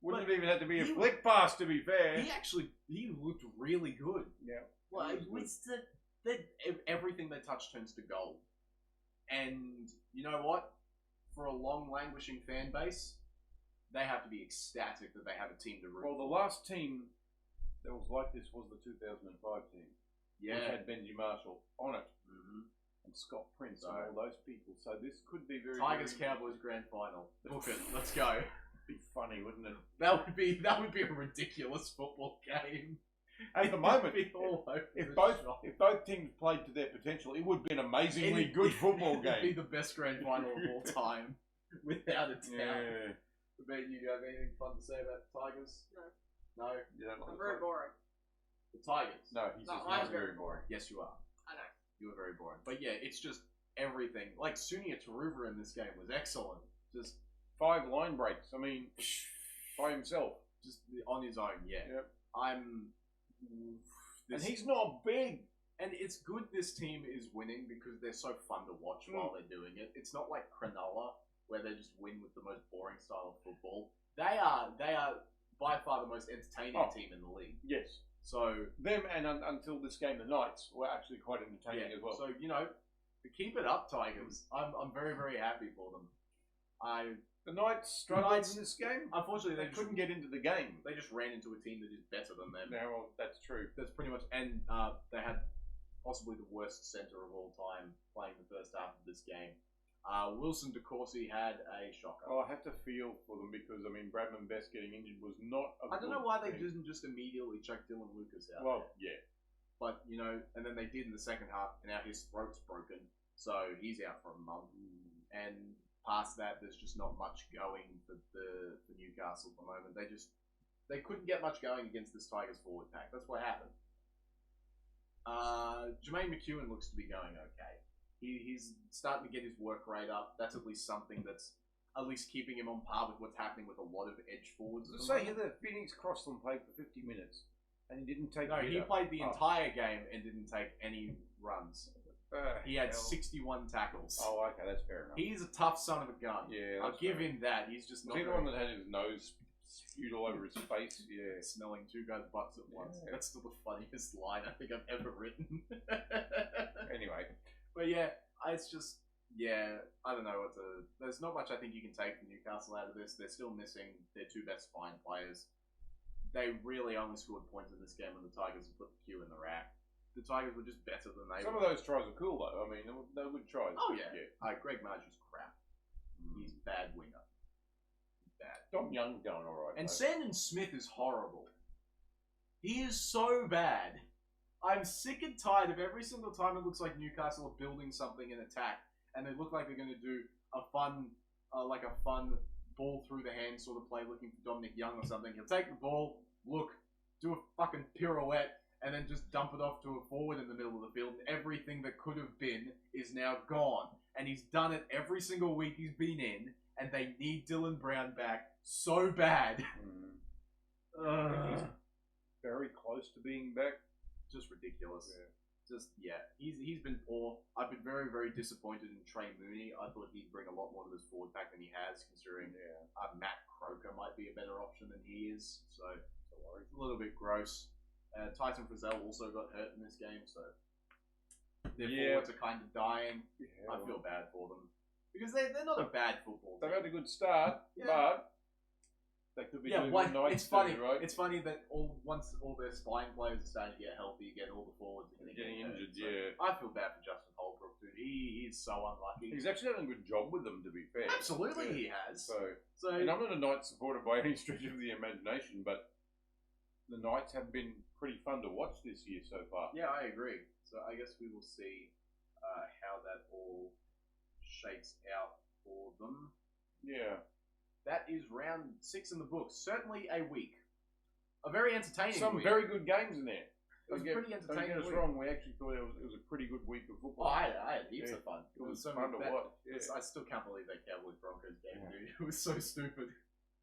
Wouldn't But even have to be a flick pass, to be fair. He looked really good. Yeah. Well, it's everything they touch turns to gold. And you know what? For a long languishing fan base, they have to be ecstatic that they have a team to root. Well, the last team that was like this was the 2005 team. Yeah. Which had Benji Marshall on it. Mm-hmm. And Scott Prince and all those people. So this could be very Tigers Cowboys grand final. Book it. Let's go. Be funny, wouldn't it? That would be a ridiculous football game. At the moment, if both teams played to their potential, it would be an amazingly good football game. It'd be the best grand final of all time, without a doubt. Yeah. But you have anything fun to say about the Tigers? No. You don't like I'm very boring. The Tigers. No, he says I'm very very boring. Yes, you are. I know. You are very boring. But yeah, it's just everything. Like Sunia Taruva in this game was excellent. Just 5 line breaks. I mean, by himself. Just on his own. Yeah. Yep. And he's not big. And it's good this team is winning because they're so fun to watch while they're doing it. It's not like Cronulla where they just win with the most boring style of football. They are by far the most entertaining team in the league. Yes. So them and until this game, the Knights were actually quite entertaining as well. So keep it up, Tigers. I'm very, very happy for them. The Knights struggled in this game. Unfortunately, they couldn't get into the game. They just ran into a team that is better than them. No, well, that's true. That's pretty much, and they had possibly the worst centre of all time playing the first half of this game. Wilson DeCourcy had a shocker. Oh, I have to feel for them because, I mean, Bradman Best getting injured was not a I don't know why they didn't just immediately chuck Dylan Lucas out. Well, yeah. But, and then they did in the second half, and now his throat's broken, so he's out for a month. And past that, there's just not much going for Newcastle at the moment. They couldn't get much going against this Tigers forward pack. That's what happened. Jermaine McEwen looks to be going okay. He's starting to get his work rate up. That's at least something that's at least keeping him on par with what's happening with a lot of edge forwards. Does it say here that Phoenix Crossland played for 50 minutes and he didn't take? No, he played the entire game and didn't take any runs. He had 61 tackles. Oh, okay, that's fair enough. He's a tough son of a gun. Yeah, I'll give him that. He's just not. Was he the one that had his nose spewed all over his face? Yeah, smelling two guys' butts at once. Yeah. That's still the funniest line I think I've ever written. Anyway, but yeah, it's just. Yeah, I don't know what to. There's not much I think you can take from Newcastle out of this. They're still missing their two best spine players. They really only scored points in this game when the Tigers had put the Q in the rack. The Tigers were just better than they some were. of those tries are cool though. I mean, they were good tries. Oh yeah. Greg Marge is crap. He's bad winger. He's bad. Dom Young's going alright. And Sandon Smith is horrible. He is so bad. I'm sick and tired of every single time it looks like Newcastle are building something in attack. And they look like they're going to do a fun ball through the hand sort of play, looking for Dominic Young or something. He'll take the ball, look, do a fucking pirouette, and then just dump it off to a forward in the middle of the field. And everything that could have been is now gone. And he's done it every single week he's been in, and they need Dylan Brown back so bad. He's very close to being back. Just ridiculous. He's been poor. I've been very, very disappointed in Trey Mooney. I thought he'd bring a lot more to this forward pack than he has, considering Matt Croker might be a better option than he is. So it's a little bit gross. Tyson Frizzell also got hurt in this game, so their forwards are kind of dying. I feel bad for them because they're not a bad football team. They've had a good start, but they could be doing it's funny. too, right? It's funny that once all their spine players are starting to get healthy again, all the forwards are getting injured. I feel bad for Justin Holbrook, dude. He is so unlucky. He's actually done a good job with them, to be fair. Absolutely, he has. So, and I'm not a Knights supporter by any stretch of the imagination, but the Knights have been pretty fun to watch this year so far. Yeah, I agree. So I guess we will see how that all shakes out for them. Yeah. That is round 6 in the books. Certainly a week. A very entertaining Some week. very good games in there. It was pretty entertaining. Don't get us wrong, we actually thought it was a pretty good week of football. Oh, I had heaps of fun. It was so fun to watch. Yeah. I still can't believe that Cowboys-Broncos game, dude. It was so stupid.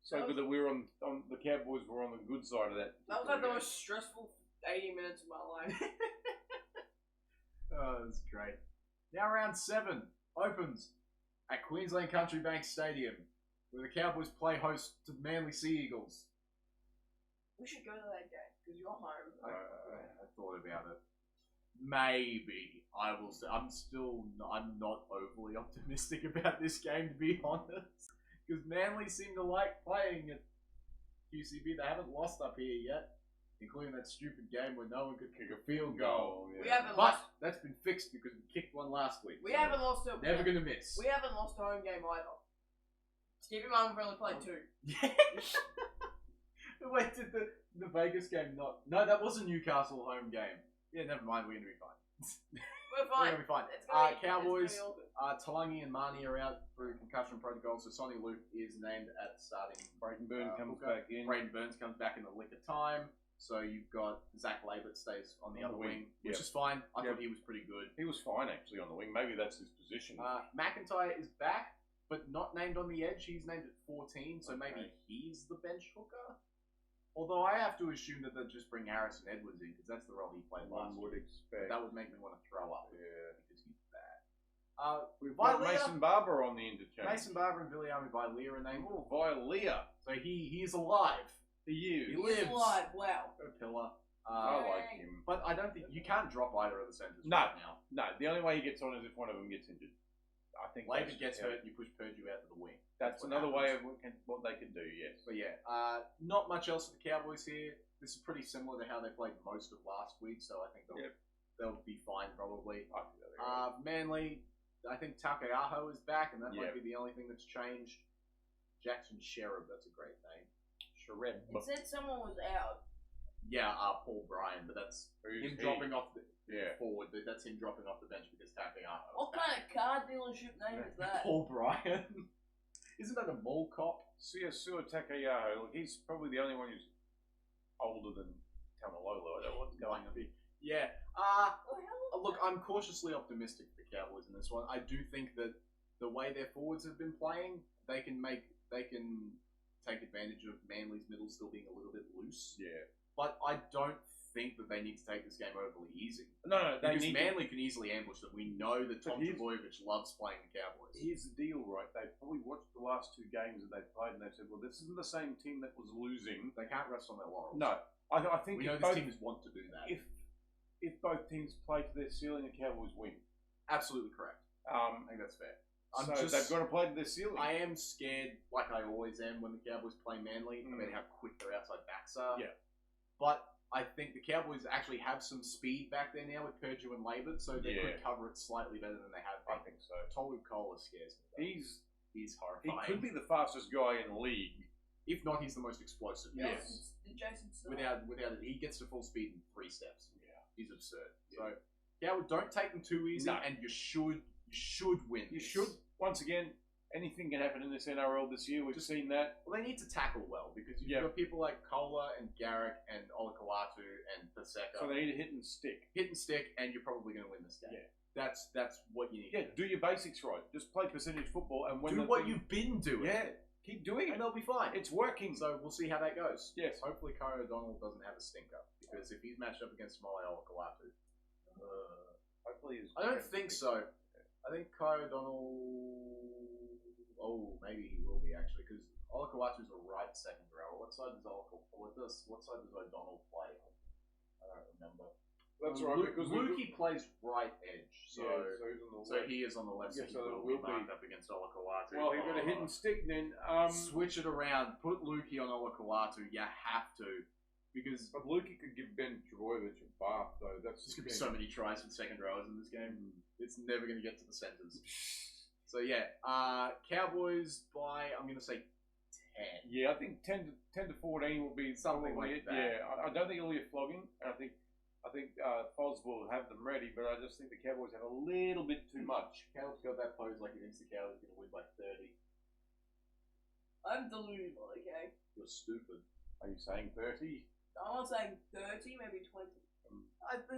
So good that we were on the Cowboys were on the good side of that. That was like the most stressful 80 minutes of my life. Oh, that's great. Now round 7 opens at Queensland Country Bank Stadium, where the Cowboys play host to Manly Sea Eagles. We should go to that game because you're home. I thought about it. Maybe I will say I'm not overly optimistic about this game, to be honest, because Manly seem to like playing at QCB. They haven't lost up here yet, including that stupid game where no one could kick a field goal. We haven't But lost. that's been fixed because we kicked one last week. We haven't lost a. Never gonna miss. We haven't lost a home game either. Keep in mind we've only played 2. Yeah. Wait, did the Vegas game not? No, that was a Newcastle home game. Yeah, never mind. We're gonna be fine. We're fine. We're gonna be fine. Cowboys, Talangi and Marnie are out through concussion protocol, so Sonny Luke is named at starting. Braden Burns comes hooker. back in. Braden Burns comes back in the lick of time. So you've got Zach Labert stays on the other wing, which is fine. I thought he was pretty good. He was fine actually on the wing. Maybe that's his position. McIntyre is back, but not named on the edge. He's named at 14, so maybe he's the bench hooker. Although I have to assume that they'll just bring Harrison Edwards in because that's the role he played last One would year. expect. That would make me want to throw up. Yeah. Because he's bad. We've got Mason Barber on the interchange. Mason Barber and Viliami Vailea are named. Oh, Vailea. So he is alive. He He lives. alive. Wow. A pillar. I like him. But I don't think you can't drop either of the centers No. right now. No, the only way he gets on is if one of them gets injured. I think Labor gets hurt, you push Purge out to the wing. That's what another happens. way of what they can do, yes. But yeah, not much else for the Cowboys here. This is pretty similar to how they played most of last week, so I think they'll be fine probably. Manly, I think Takeaho is back, and that might be the only thing that's changed. Jackson Sherrod, that's a great name. Sherrod. It said someone was out. Yeah, Paul Bryan, but that's him dropping off the forward. That's him dropping off the bench because Takeaho. What kind of car dealership name is that? Paul Bryan. Isn't that a mall cop? Siasua Takayaho, look, he's probably the only one who's older than Tamalolo. I don't know what's going on. Yeah. Look, I'm cautiously optimistic for the Cowboys in this one. I do think that the way their forwards have been playing, they can take advantage of Manly's middle still being a little bit loose. Yeah. But I don't think that they need to take this game overly easy. No, they Because need Manly can easily ambush them. We know that Tom Trbojevic loves playing the Cowboys. Here's the deal, right? They probably watched the last 2 games that they've played and they said, well, this isn't the same team that was losing. They can't rest on their laurels. No. I think we know these teams want to do that. If both teams play to their ceiling, the Cowboys win. Absolutely correct. I think that's fair. They've got to play to their ceiling. I am scared, like I always am, when the Cowboys play Manly, about how quick their outside backs are. Yeah. But I think the Cowboys actually have some speed back there now with Purge and Labour, so they could cover it slightly better than they have been. I think so. Tolu Kola scares me. He's horrifying. He could be the fastest guy in the league. If not, he's the most explosive. Yes. Without it, he gets to full speed in 3 steps. Yeah. He's absurd. Yeah. So, don't take them too easy, and you should win. You should. Once again, anything can happen in this NRL this year. We've seen that. Well, they need to tackle well because you've got people like Kola and Garrick and Olakau'atu and Paseka. So they need to hit and stick. Hit and stick, and you're probably going to win this game. Yeah. That's what you need. Yeah, do your basics right. Just play percentage football and do what you've been doing. Yeah, keep doing it. And they'll be fine. It's working. So we'll see how that goes. Yes. Hopefully Kai O'Donnell doesn't have a stinker because if he's matched up against Molly Olakau'atu, hopefully he's... I don't think so. I think Kai O'Donnell... Oh, maybe he will be actually because Olakau'atu's a right second rower. What side does O'Donnell play? I don't remember. That's right, because Lukey plays right edge, so he he is on the left. Yeah, so he will be marked up against Olakau'atu. Well, he's got a hit and stick then. Switch it around. Put Lukey on Olakau'atu. You have to, because but Lukey could give Ben Trbojevic a bath though. That's there's gonna be so many tries for the second rowers in this game. It's never gonna get to the centers. So yeah, Cowboys by I'm gonna say 10. Yeah, I think 10 to 14 will be something like that. Yeah, I don't think it'll be a flogging. And I think Foz will have them ready, but I just think the Cowboys have a little bit too much. Caleb's got that pose like he thinks the Cowboys are going to win by 30. I'm delusional, okay? You're stupid. Are you saying 30? I'm not saying 30, maybe 20.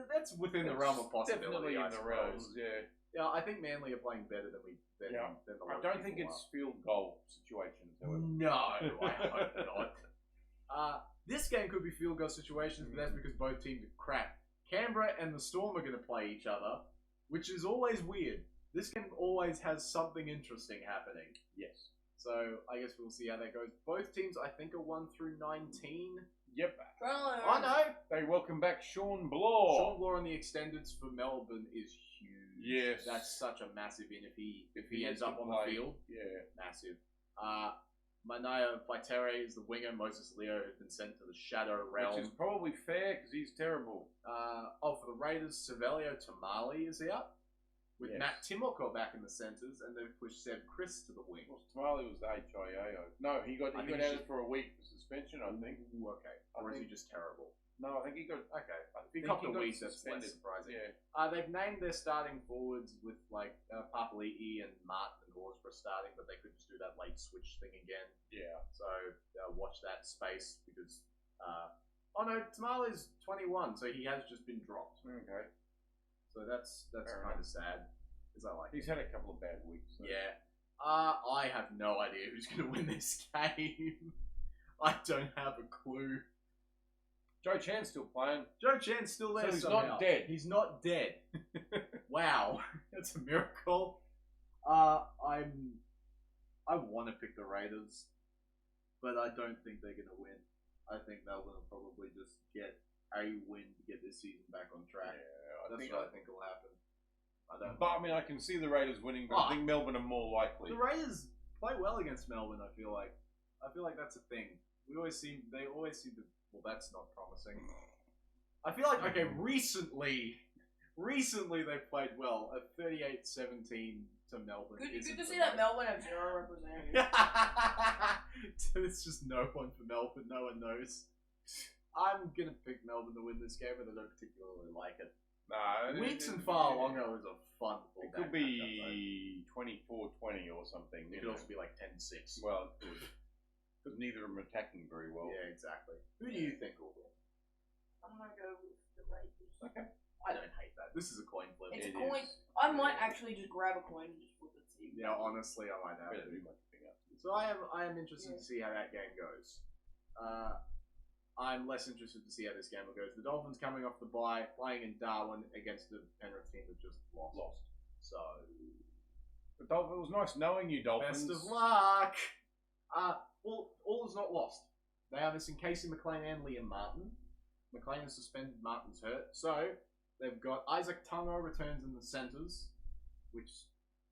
That's within the realm of possibility. Definitely in the realms, yeah. Yeah, I think Manly are playing better than the I don't think it's field goal situations, however. No, I hope not. This game could be field goal situations, but that's because both teams are crap. Canberra and the Storm are going to play each other, which is always weird. This game always has something interesting happening. Yes. So I guess we'll see how that goes. Both teams, I think, are 1 through 19. Yep. I know. They welcome back Sean Bloor. Sean Bloor on the extendeds for Melbourne is huge. Yes. That's such a massive in if he ends up on the field. Yeah. Massive. Manaya Vaitere is the winger. Moses Leo has been sent to the Shadow Realm. Which is probably fair because he's terrible. For the Raiders, Cervelio Tamale is out. With Matt Timoko back in the centres, and they've pushed Seb Chris to the wing. Well, Tamale was the HIAO. No, he got added for a week for suspension, I think. Ooh, okay. Or is he just terrible? No, I think he got... Okay. If he got a week, that's less surprising. Yeah. They've named their starting forwards with, Papali'i and Martin and Horsburgh starting, but they could just do that late switch thing again. Yeah. So, watch that space, because... Tamale's 21, so he has just been dropped. Okay. So that's kind of sad, because I like He's had a couple of bad weeks. So. Yeah. I have no idea who's going to win this game. I don't have a clue. Joe Chan's still playing. Joe Chan's still there. So he's somehow. not dead. He's not dead. Wow, that's a miracle. I want to pick the Raiders, but I don't think they're going to win. I think Melbourne will probably just get a win to get this season back on track. Yeah, That's what I think will happen. I can see the Raiders winning, but I think Melbourne are more likely. The Raiders play well against Melbourne. I feel like that's a thing. They always seem to. Well, that's not promising. I feel like recently they've played well. A 38-17 to Melbourne. Good to see that Melbourne have 0 representatives. It's just no one for Melbourne. No one knows. I'm going to pick Melbourne to win this game, but I don't particularly like it. Nah, Weeks and Far Longer is a fun fullback. It could be 24-20 or something. It could also be like 10-6. Well, it could. Because neither of them are attacking very well. Yeah, exactly. Who do you think will win? I'm going to go with the Raiders. Okay. I don't hate that. This is a coin flip. It's a coin. I might actually just grab a coin and just flip it to see. Yeah, honestly, I might have Better to. do much thing up. So I am interested to see how that game goes. I'm less interested to see how this game goes. The Dolphins coming off the bye, playing in Darwin against the Penrith team that just lost. So, But it was nice knowing you, Dolphins. best of luck. Well, all is not lost. They are missing Casey McLean and Liam Martin. McLean is suspended, Martin's hurt. So, they've got Isaac Tungo returns in the centres, which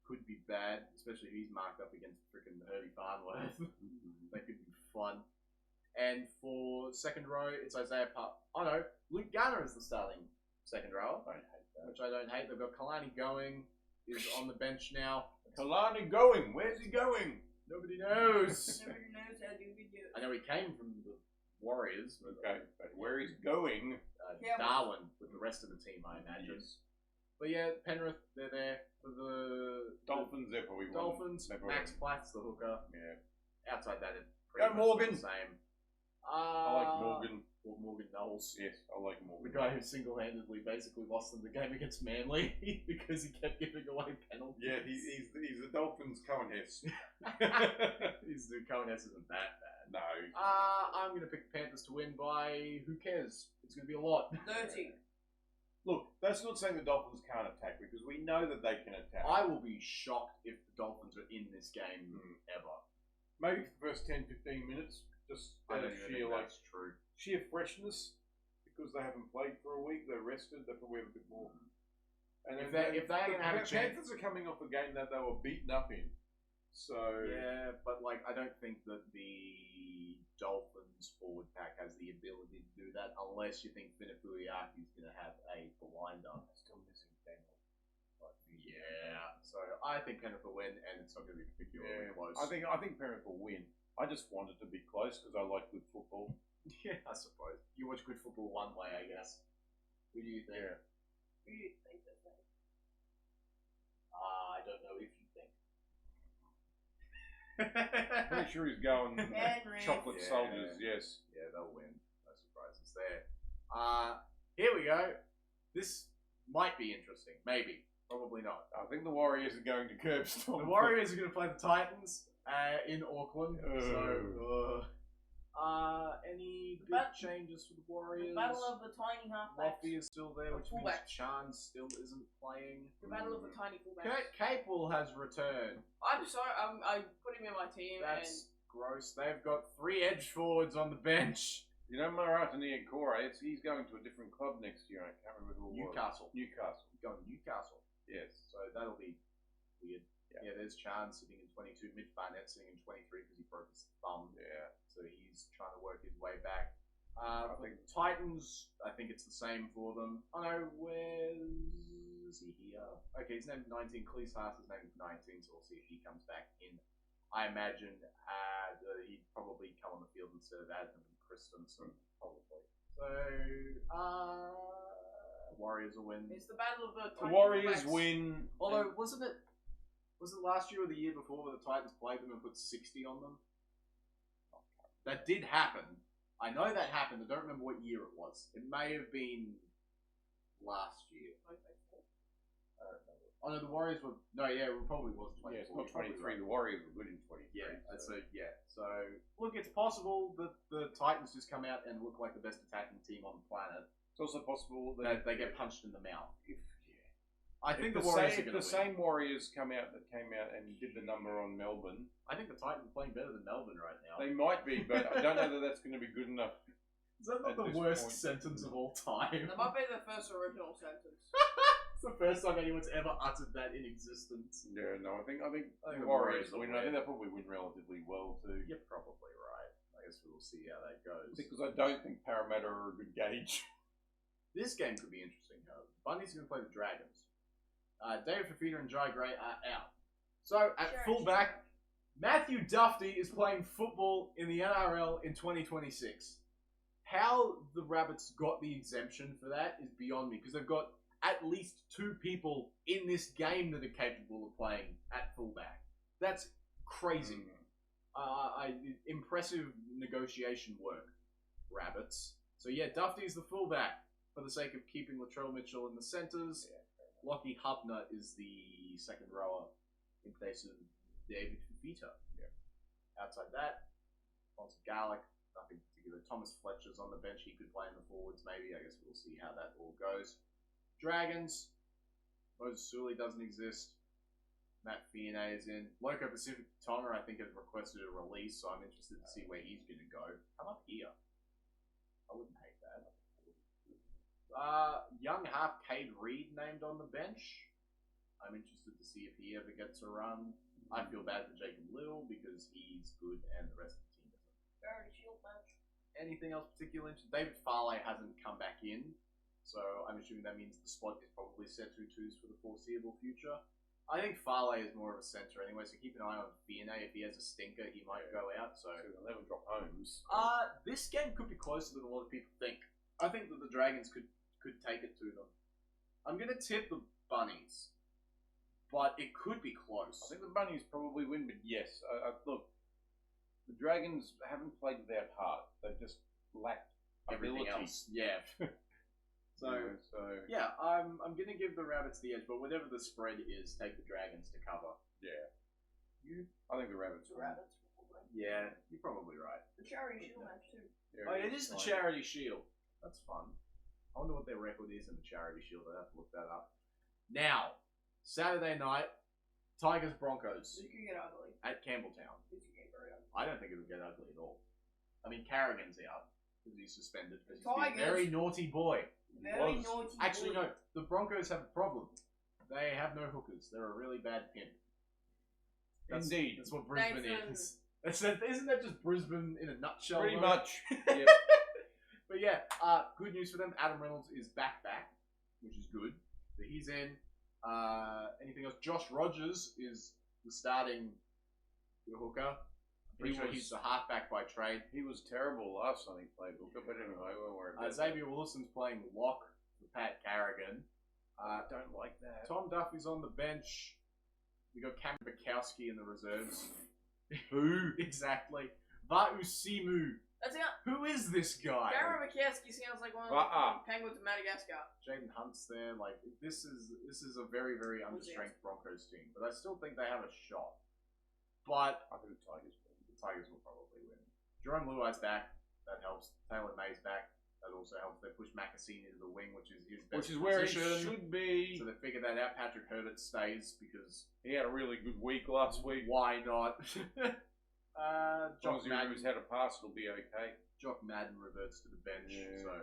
could be bad, especially if he's marked up against freaking Herbie Farnworth. That could be fun. And for second row, it's Isaiah Luke Garner is the starting second rower, which I don't hate. They've got Kalani going, is on the bench now. Kalani going? Where's he going? Nobody knows. Nobody knows how do we do it. I know he came from the Warriors. Okay, but where he's going? Darwin with the rest of the team, I imagine. Yes. But yeah, Penrith, they're there for the Dolphins. They're probably Dolphins. Max Platt's the hooker. Yeah. Outside that, it's go Morgan. The same. I like Morgan. Or Morgan Knowles. Yes, I like Morgan. The guy who single-handedly basically lost them the game against Manly because he kept giving away penalties. Yeah, he's the Dolphins' Cohen Hess. The Cohen Hess isn't that bad. No. I'm going to pick the Panthers to win by, who cares? It's going to be a lot. 30. Look, that's not saying the Dolphins can't attack because we know that they can attack. I will be shocked if the Dolphins are in this game ever. Maybe for the first 10, 15 minutes. Just I don't even think that's true. Sheer freshness, because they haven't played for a week, they're rested, they probably have a bit more. And if they're going to have a chance, Panthers are coming off a game that they were beaten up in. So yeah, but I don't think that the Dolphins forward pack has the ability to do that unless you think Finifuyaki is going to have a blinder. Still missing Daniel. Yeah, so I think Penrith will win, and it's not going to be particularly close. I think Penrith will win. I just want it to be close because I like good football. Yeah, I suppose. You watch good football one way, I guess. Who do you think? Yeah. Who do you think that's that? I don't know if you think. Pretty sure he's going chocolate Yeah. soldiers, yes. Yeah, they'll win. No surprises there. Here we go. This might be interesting. Maybe. Probably not. I think the Warriors are going to curb stomp. The Warriors are going to play the Titans in Auckland. So, any big changes for the Warriors? The battle of the tiny halfbacks. Luffy is still there, which means fullbacks. Chan still isn't playing. The battle of the tiny fullbacks. Kurt Capewell has returned. I'm sorry, I put him in my team That's gross. They've got 3 edge forwards on the bench. You know Maratani Kore, he's going to a different club next year. I can't remember who it was. Newcastle. Newcastle. He's going to Newcastle. Yes. So that'll be weird. Yeah, there's Chan sitting in 22, Mitch Barnett sitting in 23 because he broke his thumb. Yeah. So he's trying to work his way back. I For think- the Titans, I think it's the same for them. Oh no, where's he here? Okay, he's named 19. Cleese Haas is named 19, so we'll see if he comes back in. I imagine he'd probably come on the field instead of Adam Christensen, probably. So, Warriors will win. It's the battle of the The tiny Warriors fullbacks. win. Although, was it last year or the year before where the Titans played them and put 60 on them? That did happen. I know that happened. I don't remember what year it was. It may have been last year. I don't know. Oh no, the Warriors were... No, yeah, it probably was 24. Yeah, it's not 23. The Warriors were good in 23. Yeah, so yeah. So, look, it's possible that the Titans just come out and look like the best attacking team on the planet. It's also possible That they get punched in the mouth. I think If the Warriors are if going to the win. same Warriors came out and did the number on Melbourne, I think the Titans are playing better than Melbourne right now. they might be, but I don't know that that's going to be good enough. Is that not at the this worst point. sentence of all time? That might be the first original sentence. It's the first time anyone's ever uttered that in existence. Yeah, no, I think the the Warriors Warriors will win. win. I think they'll probably win relatively well too. You're probably right. I guess we'll see how that goes. Because I don't think Parramatta are a good gauge. This game could be interesting, however. Bundy's going to play the Dragons. David Fafita and Jai Gray are out. So, at fullback, Matthew Duffy is playing football in the NRL in 2026. How the Rabbits got the exemption for that is beyond me, because they've got at least 2 people in this game that are capable of playing at fullback. That's crazy. Impressive negotiation work, Rabbits. So yeah, Duffy's the fullback for the sake of keeping Latrell Mitchell in the centres. Lockie Hubner is the second rower in place of David Fifita. Yeah. Outside that, Ponce Garlic, nothing particular. Thomas Fletcher's on the bench. He could play in the forwards, maybe. I guess we'll see how that all goes. Dragons, Moses Suli doesn't exist. Matt Fionney is in. Loco Pacific Tonga, I think, has requested a release, so I'm interested to see where he's going to go. Come up here. I wouldn't hate that. Young half Cade Reed named on the bench. I'm interested to see if he ever gets a run. I feel bad for Jacob Little because he's good and the rest of the team doesn't. Charity Shield match. Anything else particular? David Farley hasn't come back in, so I'm assuming that means the spot is probably set 2-2s for the foreseeable future. I think Farley is more of a centre anyway, so keep an eye on Fionney. If he has a stinker, he might go out. So they'll never drop homes. This game could be closer than a lot of people think. I think that the Dragons could take it to them. I'm going to tip the Bunnies, but it could be close. I think the Bunnies probably win, but yes. Look, the Dragons haven't played without heart. They've just lacked everything ability. else. Yeah. So I'm going to give the Rabbits the edge, but whatever the spread is, take the Dragons to cover. Yeah. I think the Rabbits The win. Rabbits, probably. Yeah, you're probably right. The Charity Shield match, too. Yeah, Oh, it is the Charity Shield. That's fun. I wonder what their record is in the Charity Shield. I'd have to look that up. Now, Saturday night, Tigers Broncos This could get ugly. at Campbelltown. This could get very ugly. I don't think it'll get ugly at all. I mean, Carrigan's out because he's suspended because he's Tigers. a very naughty boy. Very was. naughty. Actually, boy. no. The Broncos have a problem. They have no hookers. They're a really bad pimp. Indeed. That's what Brisbane Nathan. is. Isn't that just Brisbane in a nutshell? Pretty though? much. Yep. But yeah, good news for them. Adam Reynolds is back, which is good. So he's in. Anything else? Josh Rogers is the starting hooker. Pretty sure he's the halfback by trade. He was terrible last time he played hooker, but anyway, we won't worry about that. Xavier Wilson's playing lock for Pat Carrigan. I don't like that. Tom Duffy's on the bench. We got Cam Bukowski in the reserves. Who? Exactly. Va'usimu. That's it. Who is this guy? Gary McKesky sounds like one of the Penguins of Madagascar. Jaden Hunt's there. Like this is a very, very understrength Broncos team, but I still think they have a shot. But I think the Tigers win. the Tigers will probably win. Jerome Luai's back. That helps. Taylor May's back. That also helps. They push Macassini into the wing, which is his best Which is where position. it should be. So they figured that out. Patrick Herbert stays because He had a really good week last week. why not? As long Jock as he Madden, knows how to pass, it'll be okay. Jock Madden reverts to the bench. Yeah. So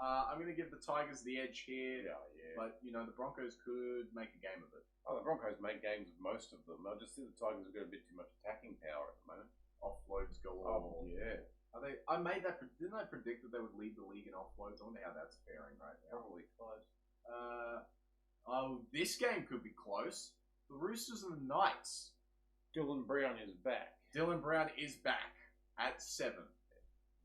I'm going to give the Tigers the edge here. Yeah. But, you know, the Broncos could make a game of it. Oh, the Broncos make games of most of them. I just think the Tigers have got a bit too much attacking power at the moment. Offloads galore. Oh, yeah. Are they? I made that. Didn't I predict that they would lead the league in offloads? I wonder how that's faring right now. Probably close. This game could be close. The Roosters and the Knights. Dylan Brown is back. Dylan Brown is back at 7.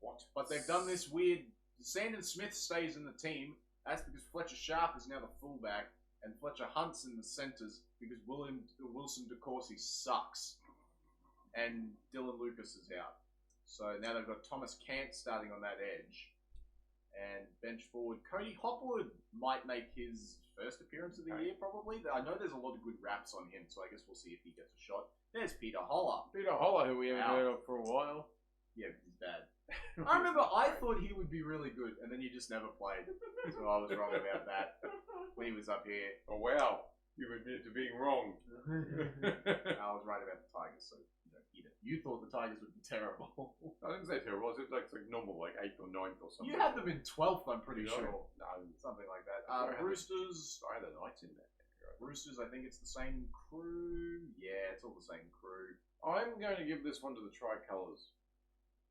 What? But they've done this weird. Sandon Smith stays in the team. That's because Fletcher Sharp is now the fullback, and Fletcher Hunt's in the centres because Wilson DeCourcy sucks, and Dylan Lucas is out. So now they've got Thomas Cant starting on that edge, and bench forward Cody Hopwood might make his first appearance of the year probably. I know there's a lot of good raps on him, so I guess we'll see if he gets a shot. There's Peter Holler. Peter Holler, who we haven't heard of for a while. Yeah, he's bad. I remember I thought he would be really good, and then he just never played. So I was wrong about that when he was up here. Oh, wow. You admit to being wrong. I was right about the Tigers, so eat it. You thought the Tigers would be terrible. I didn't say terrible. It's like normal, like 8th or 9th or something. You had them in 12th, I'm pretty No. sure. No. Something like that. I had Roosters. I had the Knights in there. Roosters, I think it's the same crew. Yeah, it's all the same crew. I'm going to give this one to the Tricolours.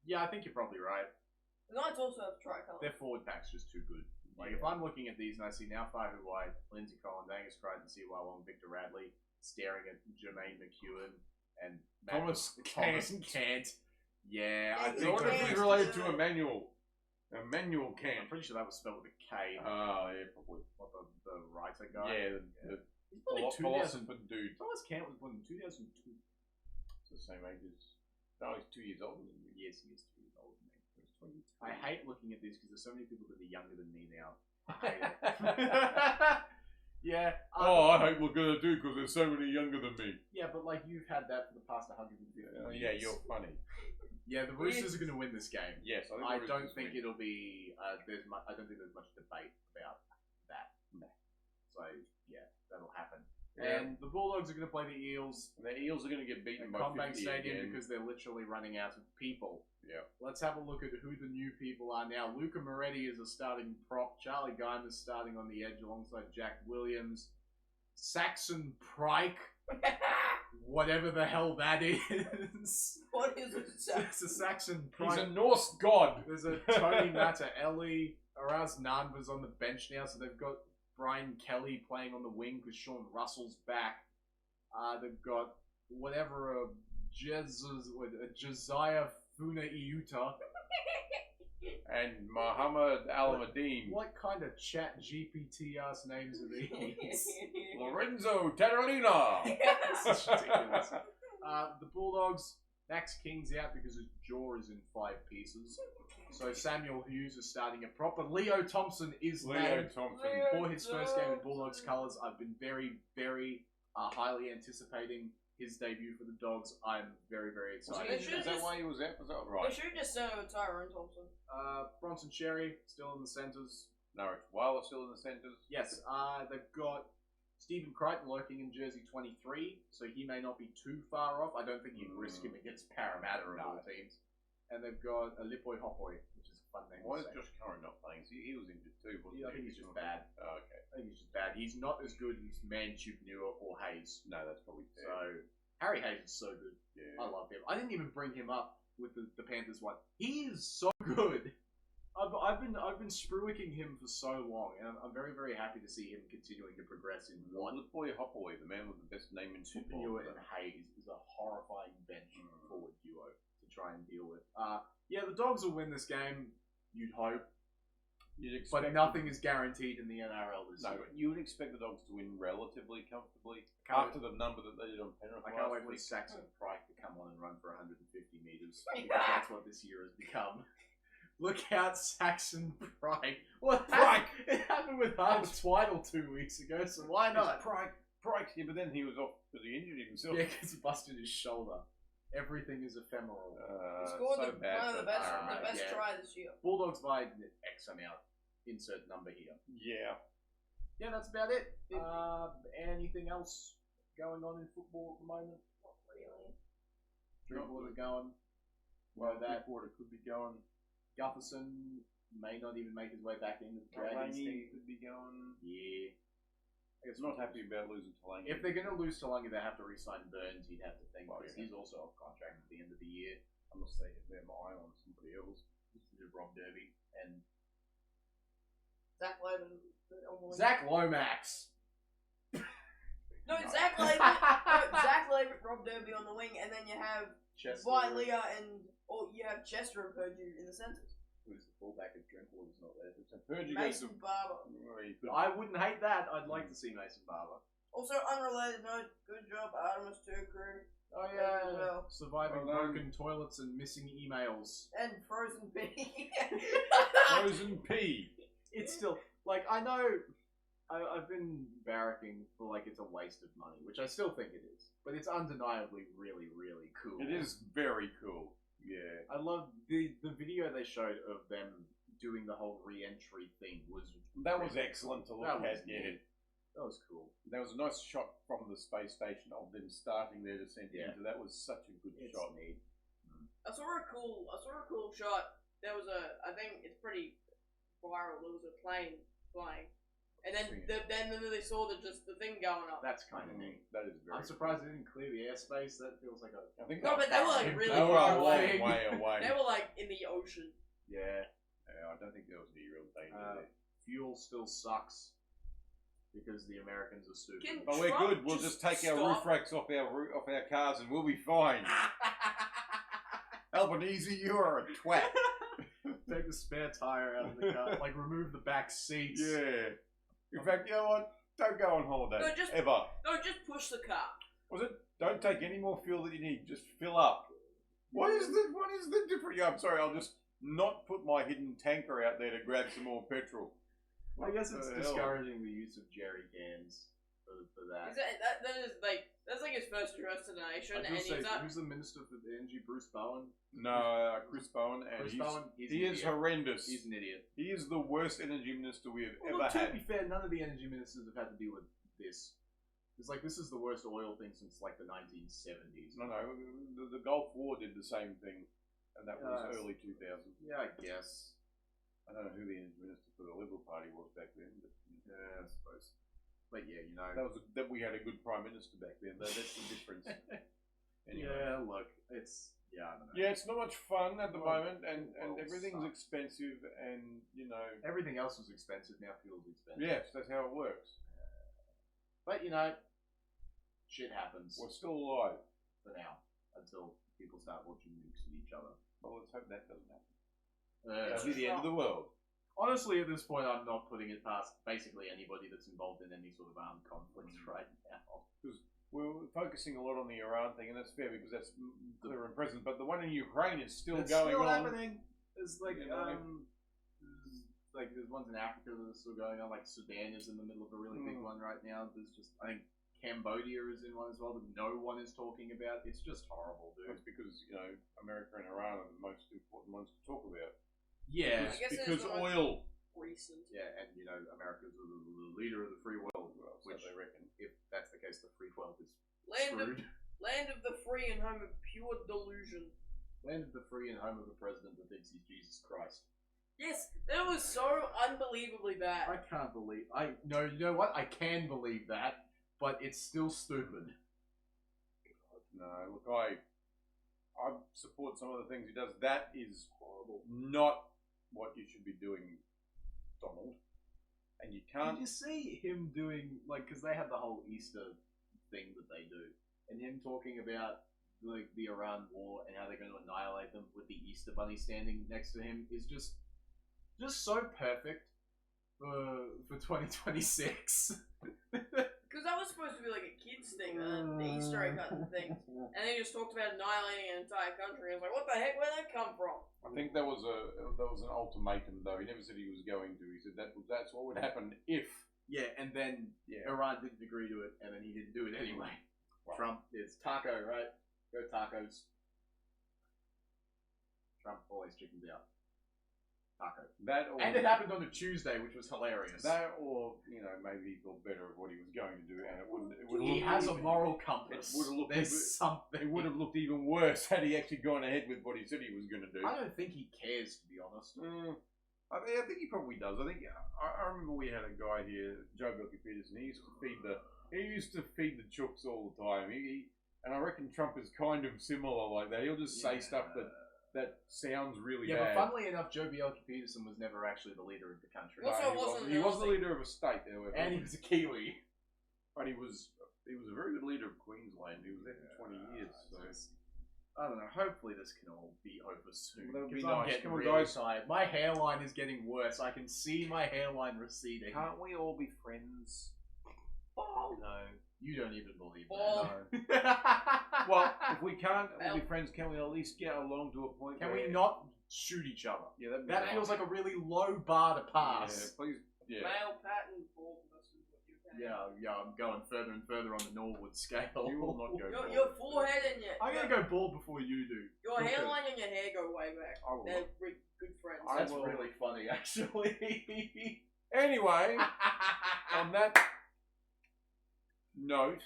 Yeah, I think you're probably right. The Knights also have tricolour. Their forward pack's just too good. Like, if I'm looking at these and I see Naufau Wide, Lindsay Collins, Angus Crichton, C.Y. Long, Victor Radley, staring at Jermaine McEwen and Thomas Cant. Yeah, I Yeah, think... I wonder if he's Cant. related to Emmanuel. Emmanuel I'm Cant. pretty sure that was spelled with a K. Oh, yeah, probably. What, the writer guy? Yeah, He's probably philosopher dude. Thomas Cant was born in 2002. It's the same age as... No, he's 2 years older than you. Yes, he is 2 years older than me. He was 22. I hate looking at this because there's so many people that are younger than me now. I hate it. Yeah. I hate what we're gonna do because there's so many younger than me. Yeah, but like you've had that for the past 150 years. Yeah, you're funny. Yeah, the Roosters are going to win this game. Yes, I don't think it'll be. I don't think there's much debate about that. No. So yeah, that'll happen. Yeah. And the Bulldogs are going to play the Eels. And the Eels are going to get beaten by Combank 50 Stadium again. because they're literally running out of people. Yeah. Let's have a look at who the new people are now. Luca Moretti is a starting prop. Charlie Guymer's starting on the edge alongside Jack Williams. Saxon Pryke. Whatever the hell that is. What is it? It's a Saxon Pryke. He's a Norse god. There's a Tony Mataelli. Araz Nanva's on the bench now, so they've got Brian Kelly playing on the wing because Sean Russell's back. They've got whatever Josiah Funa Iuta. And Muhammad Alameddin. What kind of chat GPT ass names are these? Lorenzo Terralina. This is ridiculous. The Bulldogs, Max King's out because his jaw is in 5 pieces. So Samuel Hughes is starting at prop, but Leo Thompson is named for his first game in Bulldogs colours. I've been very, very highly anticipating his debut for the Dogs. I'm very, very excited. Is that why he was out? Right. They should just send over Tyrone Thompson. Bronson Cherry still in the centres. Norwich Weiler still in the centres. Yes, they've got Stephen Crichton lurking in jersey 23, so he may not be too far off. I don't think you'd risk him against Parramatta and other teams. And they've got Lipoi Hopoi, which is a fun name. Why is Josh Curran not playing? He was injured too, wasn't he? I think he's just bad. Oh, okay. I think he's just bad. He's not as good as Manchupnua or Hayes. No, that's probably fair. So, Harry Hayes is so good. Yeah. I love him. I didn't even bring him up with the Panthers one. He is so good. I've been spruicking him for so long, and I'm very, very happy to see him continuing to progress in one. Lipoi Hopoi, the man with the best name in football. Tupanua and Hayes is a horrifying bench forward duo to try and deal with. Yeah, the Dogs will win this game, you'd hope. But nothing is guaranteed in the NRL this year. You would expect the Dogs to win relatively comfortably after the number that they did on Penrith. I can't wait for Saxon Pryke to come on and run for 150 metres. Because that's what this year has become. Look out, Saxon Pryke. What Pryke? It happened with Harvey Twiddle 2 weeks ago, so why not? Pryke, yeah, but then he was off because he injured himself. Yeah, because he busted his shoulder. Everything is ephemeral. He scored one of the best try this year. Bulldogs by X amount. Insert number here. Yeah. Yeah, that's about it. Anything else going on in football at the moment? Not really. Drinkwater going. Well, that water could be going. Gutherson may not even make his way back into the Dragons team. Could be going. Yeah. I guess not happy about losing Talangi. If they're going to lose Talangi, they have to re-sign Burns. He'd have to think because he's also off contract at the end of the year. Unless they have their eye on somebody else. Rob Derby and Zach Lomax. No, Zach Lavert, Rob Derby on the wing, and then you have Leah or you have Chester and Purdue in the centres. Who's the fullback if Drinkwater's not there? Mason Barber. I wouldn't hate that. I'd like to see Mason Barber. Also, unrelated note, good job, Artemis Turku. Oh yeah, surviving broken toilets and missing emails. And frozen pea. Frozen pea. It's still, like, I know I've been barracking for, like, it's a waste of money, which I still think it is. But it's undeniably really, really cool. It is very cool. Yeah. I love the video they showed of them doing the whole re-entry thing was... That was excellent to look at, yeah. That was cool. There was a nice shot from the space station of them starting their descent into. That was such a good shot. Neat. I saw a cool shot. There was I think it's pretty viral. There was a plane flying, and then they saw the thing going up. That's kind of neat. That is very. I'm surprised they didn't clear the airspace. That feels like a. I think no, but they were like really far away. Way away. They were like in the ocean. Yeah. I don't think there was any real danger there. Fuel still sucks. Because the Americans are stupid. But we're good. We'll just take our roof racks off our cars and we'll be fine. Albanese, you are a twat. Take the spare tire out of the car. Like, remove the back seats. Yeah. In fact, you know what? Don't go on holiday. Ever. No, just push the car. Was it? Don't take any more fuel than you need. Just fill up. What is the difference? I'm sorry, I'll just not put my hidden tanker out there to grab some more petrol. I guess it's the hell? discouraging the use of jerry cans for that. That's like his first address to the nation, and he's not. Who's the Minister for Energy? Bruce Bowen? No, Chris Bowen, and he is horrendous. He's an idiot. He is the worst energy minister we have Well, ever look, to had. be fair, none of the energy ministers have had to deal with this. It's like, this is the worst oil thing since like the 1970s. No, the Gulf War did the same thing, and that was early 2000s. Yeah, I guess. I don't know who the energy minister for the Liberal Party was back then, but Yeah, I suppose. But yeah, you know. that we had a good prime minister back then. Though that's the difference. Anyway. Yeah, look, it's I don't know. Yeah, it's not much fun at the Well, moment, and well, everything's sucks. expensive, and you know. Everything else was expensive. Now fuel's expensive. Yes, that's how it works. But you know, shit happens We're still alive. for now until people start launching nukes at each other. Well, let's hope that doesn't happen. It's That'll be the end of the world. Honestly, at this point, I'm not putting it past basically anybody that's involved in any sort of armed conflicts right now. Because we're focusing a lot on the Iran thing, and that's fair because that's clear and present. But the one in Ukraine is still It's going still on. happening. There's like You know? there's ones in Africa that are still going on. Like Sudan is in the middle of a really big one right now. There's just I think Cambodia is in one as well that no one is talking about. It's just horrible, dude. That's because America and Iran are the most important ones to talk about. Yeah, I guess because it's the most oil. recent. yeah, and America's the leader of the free world, Well, so which they reckon. if that's the case, the free world is Land screwed. of the free and home of pure delusion. Land of the free and home of the president that thinks he's Jesus Christ. Yes, that was so unbelievably bad. I can't believe. You know what? I can believe that, but it's still stupid. No, look, I support some of the things he does. That is horrible. Not what you should be doing, Donald. And you can't. Did you see him doing because they have the whole Easter thing that they do, and him talking about like the Iran war and how they're going to annihilate them with the Easter bunny standing next to him is just so perfect for 2026. Because that was supposed to be like a kids thing, the Easter egg hunting thing. And they just talked about annihilating an entire country. I was like, what the heck? Where'd that come from? I think that was an ultimatum, though. He never said he was going to. He said that's what would happen if. Yeah, and then Iran didn't agree to it, and then he didn't do it anyway. Wow. Trump, it's taco, right? Go tacos. Trump always chickens out. Taco. And it happened on a Tuesday, which was hilarious. That, or maybe he thought better of what he was going to do, and it wouldn't. He has a moral compass. There's something. It would have looked even worse had he actually gone ahead with what he said he was going to do. I don't think he cares, to be honest. I think he probably does. I think I remember we had a guy here, Joe Belky-Peterson. He used to feed the chooks all the time. And I reckon Trump is kind of similar like that. He'll just say stuff that sounds really bad. But funnily enough, Joe Belky-Peterson was never actually the leader of the country. He was the leader of a state, however. And he was a Kiwi. But he was a very good leader of Queensland. He was there for 20 years. So. I don't know. Hopefully this can all be over soon. That would be I'm nice. getting Come on, really guys. tired. My hairline is getting worse. I can see my hairline receding. Can't we all be friends? Ball. No. You don't even believe Ball. that. Well, if we can't all be friends, can we at least get along to a point Can where... we not shoot each other? Yeah, that'd be That nice. feels like a really low bar to pass. Yeah, please. Yeah. Male pattern baldness is what you can. Yeah, I'm going further and further on the Norwood scale. You will not go bald. Your forehead and your... I'm gonna go bald before you do. Your hairline and your hair go way back. I will. They're good friends. That's will. really funny, actually. Anyway, on that note,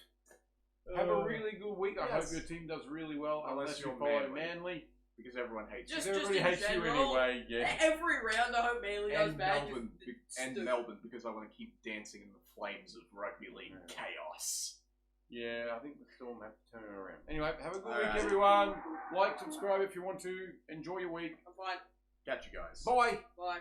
have a really good week. I hope yes. your team does really well, unless you you're follow Manly. Manly. Because everyone hates Just- you. Everybody in hates you general, anyway. Yeah. Every round I hope Manly goes And back. Melbourne, and Melbourne, because I want to keep dancing in the flames of rugby league Yeah. chaos. Yeah, I think the Storm have to turn it around. Anyway, have a good All week, right. everyone. Like, subscribe if you want to. Enjoy your week. I'm fine. Catch you guys. Bye. Bye.